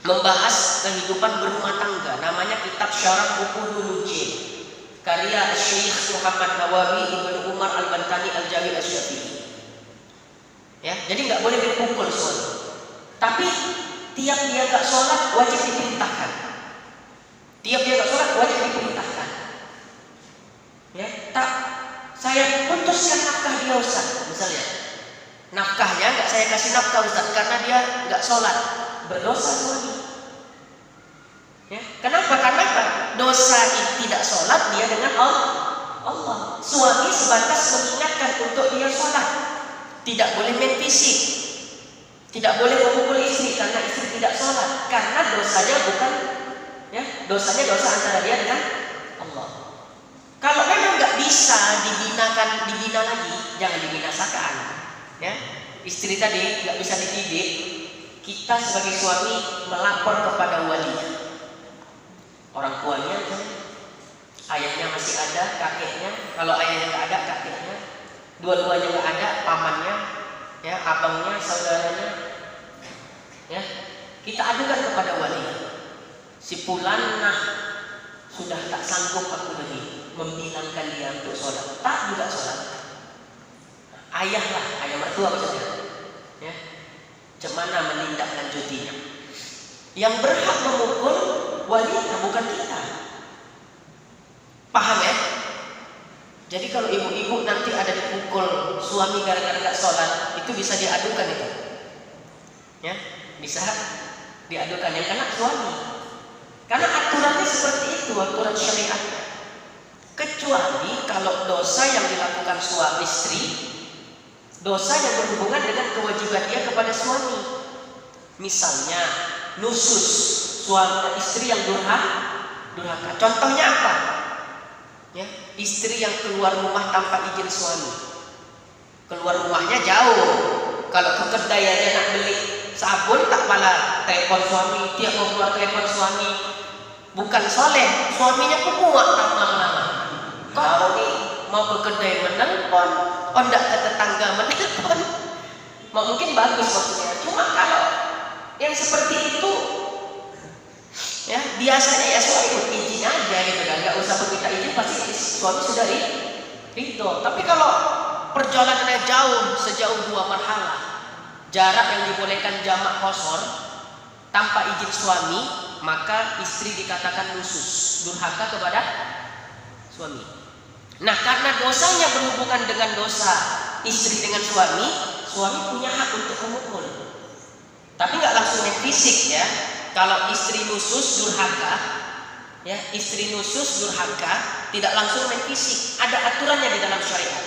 A: membahas kehidupan berumah tangga, namanya kitab Syarah Uqudul Jin, karya Syekh Muhammad Nawawi Ibnu Umar Al-Bantani Al-Jawi Asy-Syafi'i. Ya, jadi nggak boleh dipukul suami. Tapi tiap dia nggak sholat wajib diperintahkan. Ya, tak saya putuskan nafkah dia Ustaz, misalnya. Nafkahnya nggak saya kasih nafkah Ustaz karena dia nggak sholat, berdosa suami. Ya, kenapa? Karena dosa tidak sholat dia dengan Allah. Suami sebatas mengingatkan untuk dia sholat. Tidak boleh main fisik, tidak boleh memukul istri karena istri tidak sholat, karena dosanya bukan, ya, dosanya dosa antara dia dengan Allah. Kalau memang nggak bisa dibina lagi, jangan dibinasakan. Ya, istri tadi nggak bisa dididik, kita sebagai suami melapor kepada walinya, orang tuanya, ayahnya masih ada, kakeknya. Kalau ayahnya nggak ada, kakeknya. Dua-duanya nggak ada, pamannya, ya, abangnya, saudaranya, ya, kita adukan kepada wali. Si fulan, sudah tak sanggup aku lagi membilangkan dia untuk sholat, tak juga sholat. Ayah mertua maksudnya, ya, cemana menindaklanjutinya. Yang berhak memukul walinya bukan kita. Paham ya? Jadi kalau ibu-ibu nanti ada dipukul suami gara-gara nggak sholat, itu bisa diadukan itu, ya, bisa diadukan yang kena suami. Karena aturannya seperti itu, aturan syariatnya. Kecuali kalau dosa yang dilakukan suami istri, dosa yang berhubungan dengan kewajiban dia kepada suami. Misalnya nusus suami istri yang durhaka. Contohnya apa? Ya, istri yang keluar rumah tanpa izin suami. keluar rumahnya jauh. Kalau ke kedai aja nak beli sabun tak pala telepon suami, tiap mau keluar telepon suami. Bukan soleh, suaminya pun muak lama-lama. Kau nih mau ke kedai menelpon, ndak ke tetangga menelpon. Mungkin bagus maksudnya. Cuma kalau yang seperti itu, ya biasanya ya suami izin aja gitu kan, nggak usah meminta izin, pasti suami sudah ridho. Tapi kalau perjalanannya jauh, sejauh 2 marhalah, jarak yang dibolehkan jamak qasar tanpa izin suami, maka istri dikatakan nusus, durhaka kepada suami. Nah, karena dosanya berhubungan dengan dosa istri dengan suami, suami punya hak untuk memukul. Tapi nggak langsung main fisik ya. Kalau istri nusus durhaka, ya istri nusus durhaka tidak langsung main fisik. Ada aturannya di dalam syariat.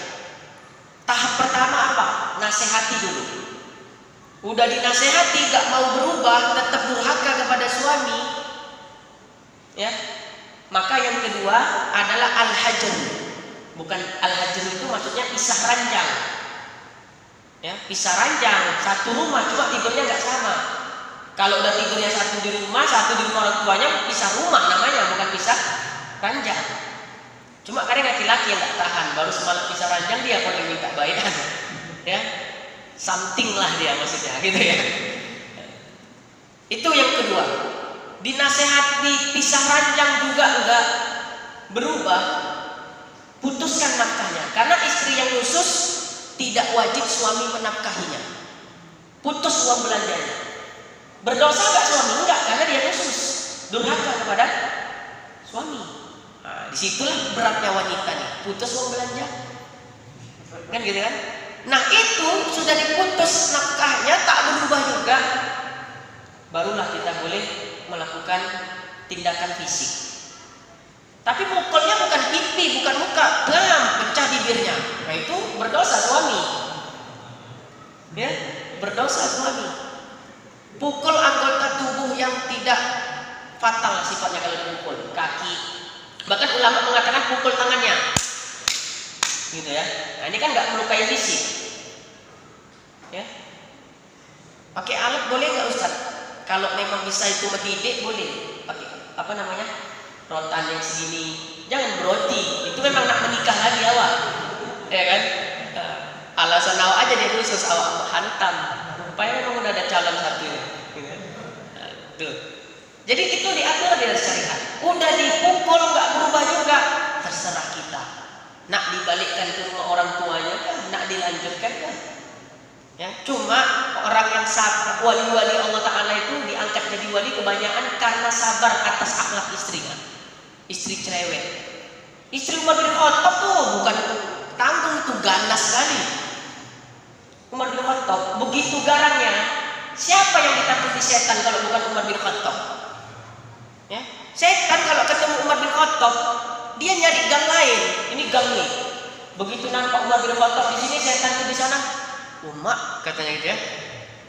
A: Tahap pertama apa? Nasihati dulu. Udah dinasehati nggak mau berubah, tetap durhaka kepada suami, ya. Maka yang kedua adalah al-hajr. Bukan al-hajr itu maksudnya pisah ranjang. Ya, pisah ranjang, satu rumah cuma tidurnya nggak sama. Kalau udah tidurnya satu di rumah orang tuanya, pisah rumah namanya, bukan pisah ranjang. Cuma kadang laki-laki yang nggak tahan, baru semalam pisah ranjang dia boleh minta baikan, ya, something lah dia maksudnya, gitu ya. Itu yang kedua. Dinasehati pisah ranjang juga enggak berubah, putuskan nafkahnya. Karena istri yang nusus tidak wajib suami menafkahinya. Putus uang belanjanya. Berdosa enggak suami? Enggak, karena dia nusus, durhaka kepada suami. Nah, disitulah beratnya wanita nih, putus uang belanja, kan gitu kan? Nah itu sudah diputus nafkahnya, tak berubah juga, barulah kita boleh melakukan tindakan fisik. Tapi mukulnya bukan pipi, bukan muka, bam, pecah bibirnya. Nah itu berdosa suami, ya, berdosa suami. Pukul anggota tubuh yang tidak fatal sifatnya kalau dipukul, kaki. Bahkan ulama mengatakan pukul tangannya, gitu ya. Nah ini kan nggak melukai fisik, ya. Pakai alat boleh nggak Ustaz? Kalau memang bisa itu mendidik boleh. Pakai apa namanya? Rotan yang segini. Jangan beroti. Itu memang nak menikah lagi awak, ya kan? Alasan awak aja dia khusus awak hantam. Rupanya memang udah ada calon satu. Gitu. Nah, tuh. Jadi itu diatur dalam syariat. Udah dipukul nggak berubah juga, terserah kita. Nak dibalikkan ke rumah orang tuanya kan? Nak dilanjutkan kan? Ya, cuma orang yang sabar, wali-wali Allah Ta'ala itu diangkat jadi wali kebanyakan karena sabar atas akhlak istrinya. Istri cerewet. Istri Umar bin Khattab tuh bukan tanggung, itu ganas sekali. Umar bin Khattab begitu garangnya. Siapa yang ditakuti setan kalau bukan Umar bin Khattab? Ya, setan kalau ketemu Umar bin Khattab dia nyari gang lain. Ini gang nih. Begitu nampak Umar bin Khattab di sini, setan tuh di sana. Umar katanya gitu ya,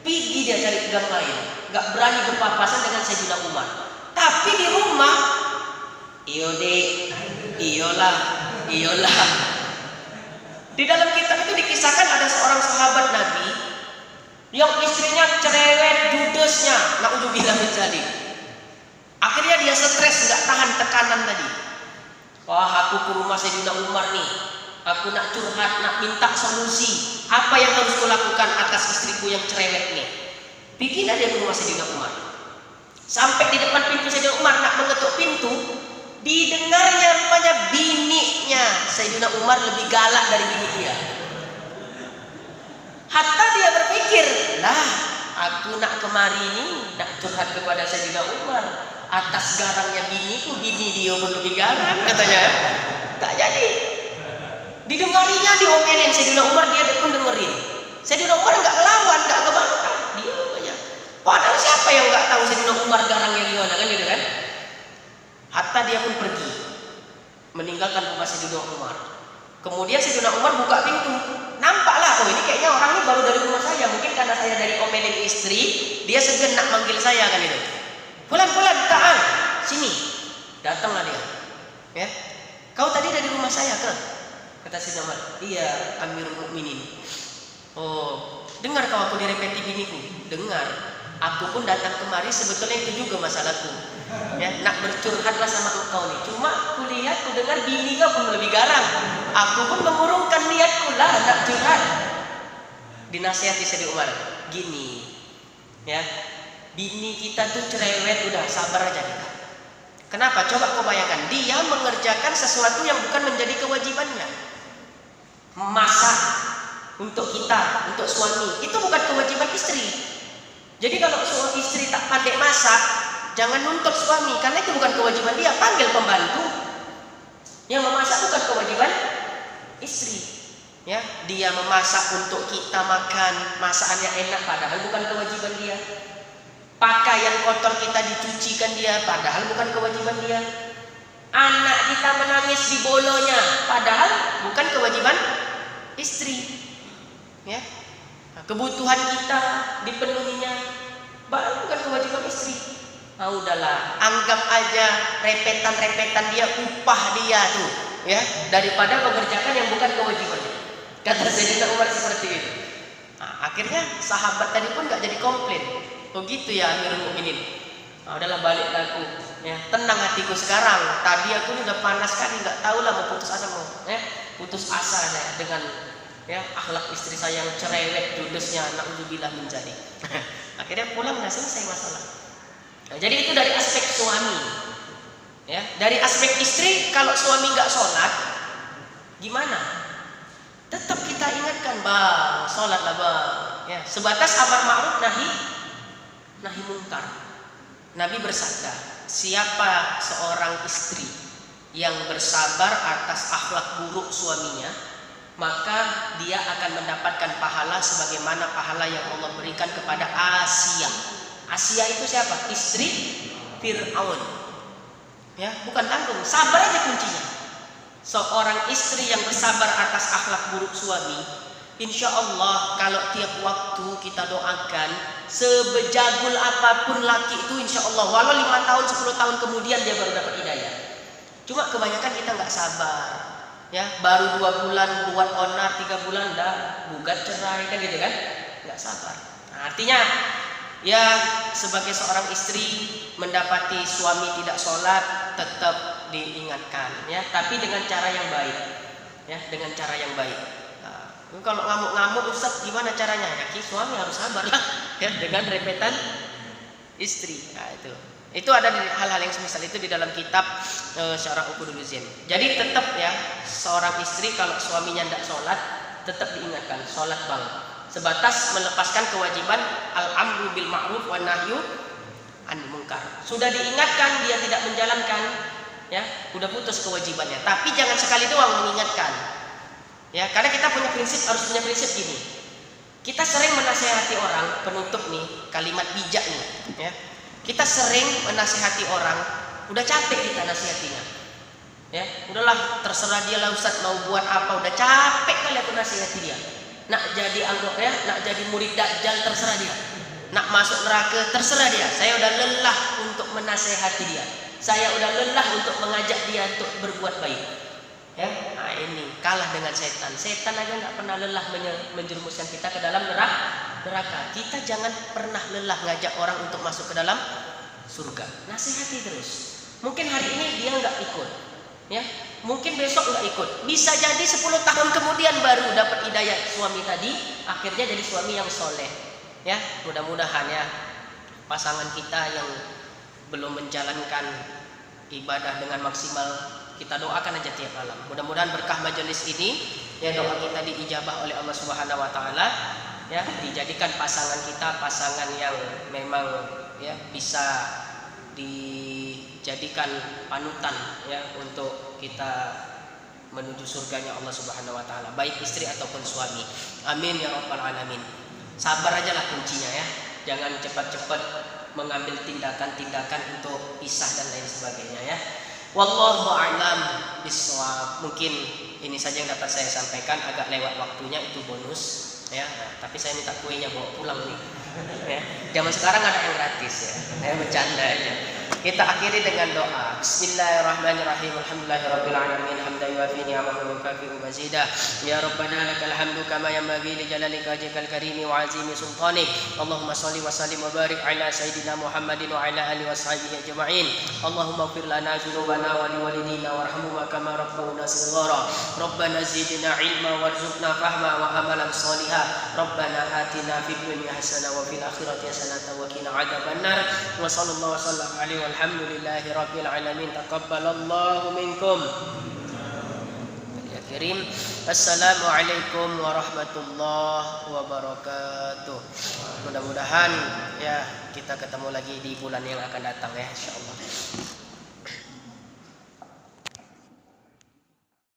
A: pergi dia cari gang lain, nggak berani berpapasan dengan Sayyidina Umar. Tapi di rumah, iyo dek, iyolah. Di dalam kitab itu dikisahkan ada seorang sahabat Nabi yang istrinya cerewet, judesnya, na'udzubillah min dzalik. Akhirnya dia stres, nggak tahan tekanan tadi. Wah, aku ke rumah Sayyidina Umar nih. Aku nak curhat, nak minta solusi. Apa yang harus kulakukan atas istriku yang cerewet nih? Bikin aja ke rumah Sayyidina Umar. Sampai di depan pintu Sayyidina Umar nak mengetuk pintu, didengarnya rupanya bininya Sayyidina Umar lebih galak dari bini dia. Hatta dia berpikir, lah aku nak kemari ini nak curhat kepada Sayyidina Umar atas garangnya biniku, bini dia pun lebih garang katanya. Tak jadi. Didengarinya, diomelin Sayyidina Umar, dia pun dengerin. Sayyidina Umar nggak ngelawan, nggak ngebantah, dia aja. Padahal siapa yang nggak tahu Sayyidina Umar garangnya gimana kan gitu kan? Hatta dia pun pergi, meninggalkan rumah Sayyidina Umar. Kemudian Sayyidina Umar buka pintu, nampaklah, oh ini kayaknya orang ini baru dari rumah saya. Mungkin karena saya dari omelin istri, dia segan nak manggil saya kan itu. Fulan, ta'al, sini. Datanglah dia. Ya, kau tadi dari rumah saya kan? Kata Sayyidina Umar, iya Amirul Mukminin. Oh, dengar kau aku direpeti biniku. Dengar. Aku pun datang kemari sebetulnya itu juga masalahku. Ya, nak bercurhatlah sama engkau nih. Cuma aku lihat, aku dengar bini kau pun lebih garang. Aku pun mengurungkan niatku lah nak curhat. Dinasihati Sayyidina Umar, gini, ya, bini kita tuh cerewet, udah sabar aja kita. Kenapa? Coba kau bayangkan, dia mengerjakan sesuatu yang bukan menjadi kewajibannya. Masak untuk kita, untuk suami, itu bukan kewajiban istri. Jadi kalau suami istri tak pandai masak, jangan nuntut suami, karena itu bukan kewajiban dia. Panggil pembantu. Yang memasak bukan kewajiban istri. Ya, dia memasak untuk kita makan, masakan yang enak, padahal bukan kewajiban dia. Pakaian kotor kita dicucikan dia, padahal bukan kewajiban dia. Anak kita menangis di bolonya, padahal bukan kewajiban istri. Ya, kebutuhan kita dipenuhinya, bukan kewajiban istri. Ah, udahlah, anggap aja repetan-repetan dia, upah dia tuh, ya, daripada mengerjakan yang bukan kewajibannya. Kata Sayyidina Umar seperti itu. Nah, akhirnya sahabat tadi pun gak jadi komplain. Oh gitu ya Amirul Mukminin. Nah, udahlah balik aku. Ya, tenang hatiku sekarang. Tadi aku udah panas sekali, nggak tahu lah mau putus asa mau. Ya, putus asa saya dengan ya akhlak istri saya yang cerewet, judesnya, naudzubillah menjadi. Akhirnya pulang udah selesai masalah. Nah, jadi itu dari aspek suami. Ya, dari aspek istri, kalau suami nggak sholat, gimana? Tetap kita ingatkan, bang, sholatlah bang. Ya, sebatas amar ma'ruf nahi mungkar. Nabi bersabda, siapa seorang istri yang bersabar atas akhlak buruk suaminya, maka dia akan mendapatkan pahala sebagaimana pahala yang Allah berikan kepada Asia. Asia itu siapa? Istri Fir'aun. Ya, bukan tanggung, sabar aja kuncinya. Seorang istri yang bersabar atas akhlak buruk suami, insya Allah kalau tiap waktu kita doakan, sebejagul apapun laki itu insya Allah, walau 5 tahun, 10 tahun kemudian dia baru dapat hidayah. Cuma kebanyakan kita nggak sabar, ya, baru 2 bulan buat onar, 3 bulan dah gugat cerai, kan gitu kan, nggak sabar. Nah, artinya ya sebagai seorang istri mendapati suami tidak sholat, tetap diingatkan, ya, tapi dengan cara yang baik, ya, dengan cara yang baik. Nah, kalau ngamuk-ngamuk, Ustaz, gimana caranya? Ya, suami harus sabar lah, ya, dengan repetan istri. Nah, itu ada di hal-hal yang semisal itu di dalam kitab Syarah Uqudul Zin. Jadi tetap ya, seorang istri kalau suaminya tidak sholat, tetap diingatkan, sholat bang. Sebatas melepaskan kewajiban al-amru bil ma'ruf wa nahyu anil munkar. Sudah diingatkan, dia tidak menjalankan, ya, udah putus kewajibannya. Tapi jangan sekali doang mengingatkan. Ya, karena kita harus punya prinsip gini. Kita sering menasehati orang, penutup nih, kalimat bijak nih, ya. Kita sering menasehati orang, udah capek kita nasihatinya. Ya, udahlah terserah dia lah Ustaz mau buat apa, udah capek kali aku nasihati dia. Nak jadi anggota ya, nak jadi murid Dajjal terserah dia. Nak masuk neraka terserah dia. Saya udah lelah untuk menasehati dia. Saya udah lelah untuk mengajak dia untuk berbuat baik. Ya, nah ini kalah dengan setan. Setan aja nggak pernah lelah menjerumuskan kita ke dalam neraka. Kita jangan pernah lelah ngajak orang untuk masuk ke dalam surga. Nasihati terus. Mungkin hari ini dia nggak ikut, ya. Mungkin besok nggak ikut. Bisa jadi 10 tahun kemudian baru dapat hidayah suami tadi, akhirnya jadi suami yang soleh. Ya, mudah-mudahan ya pasangan kita yang belum menjalankan ibadah dengan maksimal, kita doakan aja tiap malam. Mudah-mudahan berkah majelis ini, ya, doa kita diijabah oleh Allah Subhanahu wa taala, ya, dijadikan pasangan kita pasangan yang memang ya bisa dijadikan panutan, ya, untuk kita menuju surganya Allah Subhanahu wa taala, baik istri ataupun suami. Amin ya rabbal alamin. Sabar aja lah kuncinya, ya. Jangan cepat-cepat mengambil tindakan-tindakan untuk pisah dan lain sebagainya, ya. Wallahu a'lam bishawab. Mungkin ini saja yang dapat saya sampaikan, agak lewat waktunya, itu bonus, ya. Nah, tapi saya minta kuenya bawa pulang nih. Ya, zaman sekarang ada yang gratis ya. Saya bercanda aja. Kita akhiri dengan doa. Bismillahirrahmanirrahim. Alhamdulillahirabbil alamin. Hamdan yuafi ni'amahu wa yukafi'u mazidah. Ya Rabbana lakal hamdu kama yanbaghi li jalalika wajhikal karimi wa azimi sultanik. Allahumma shalli wa sallim wa barik ala sayyidina Muhammadin wa ala alihi washabihi ajma'in. Allahumma ighfir lana dzunubana wa liwalidina warhamhuma kama rabbawna shighara. Rabbana zidna ilma warzuqna fahma wa amalan shaliha. Rabbana atina fid dunya hasanah wa fil akhirati hasanah wa qina adzabannar. Wa sallallahu wasallam alaihi walhamdulillahi rabbil alamin. Taqabbalallahu minkum. Ya kirim. Assalamualaikum warahmatullahi wabarakatuh. Mudah-mudahan ya kita ketemu lagi di bulan yang akan datang ya insyaallah.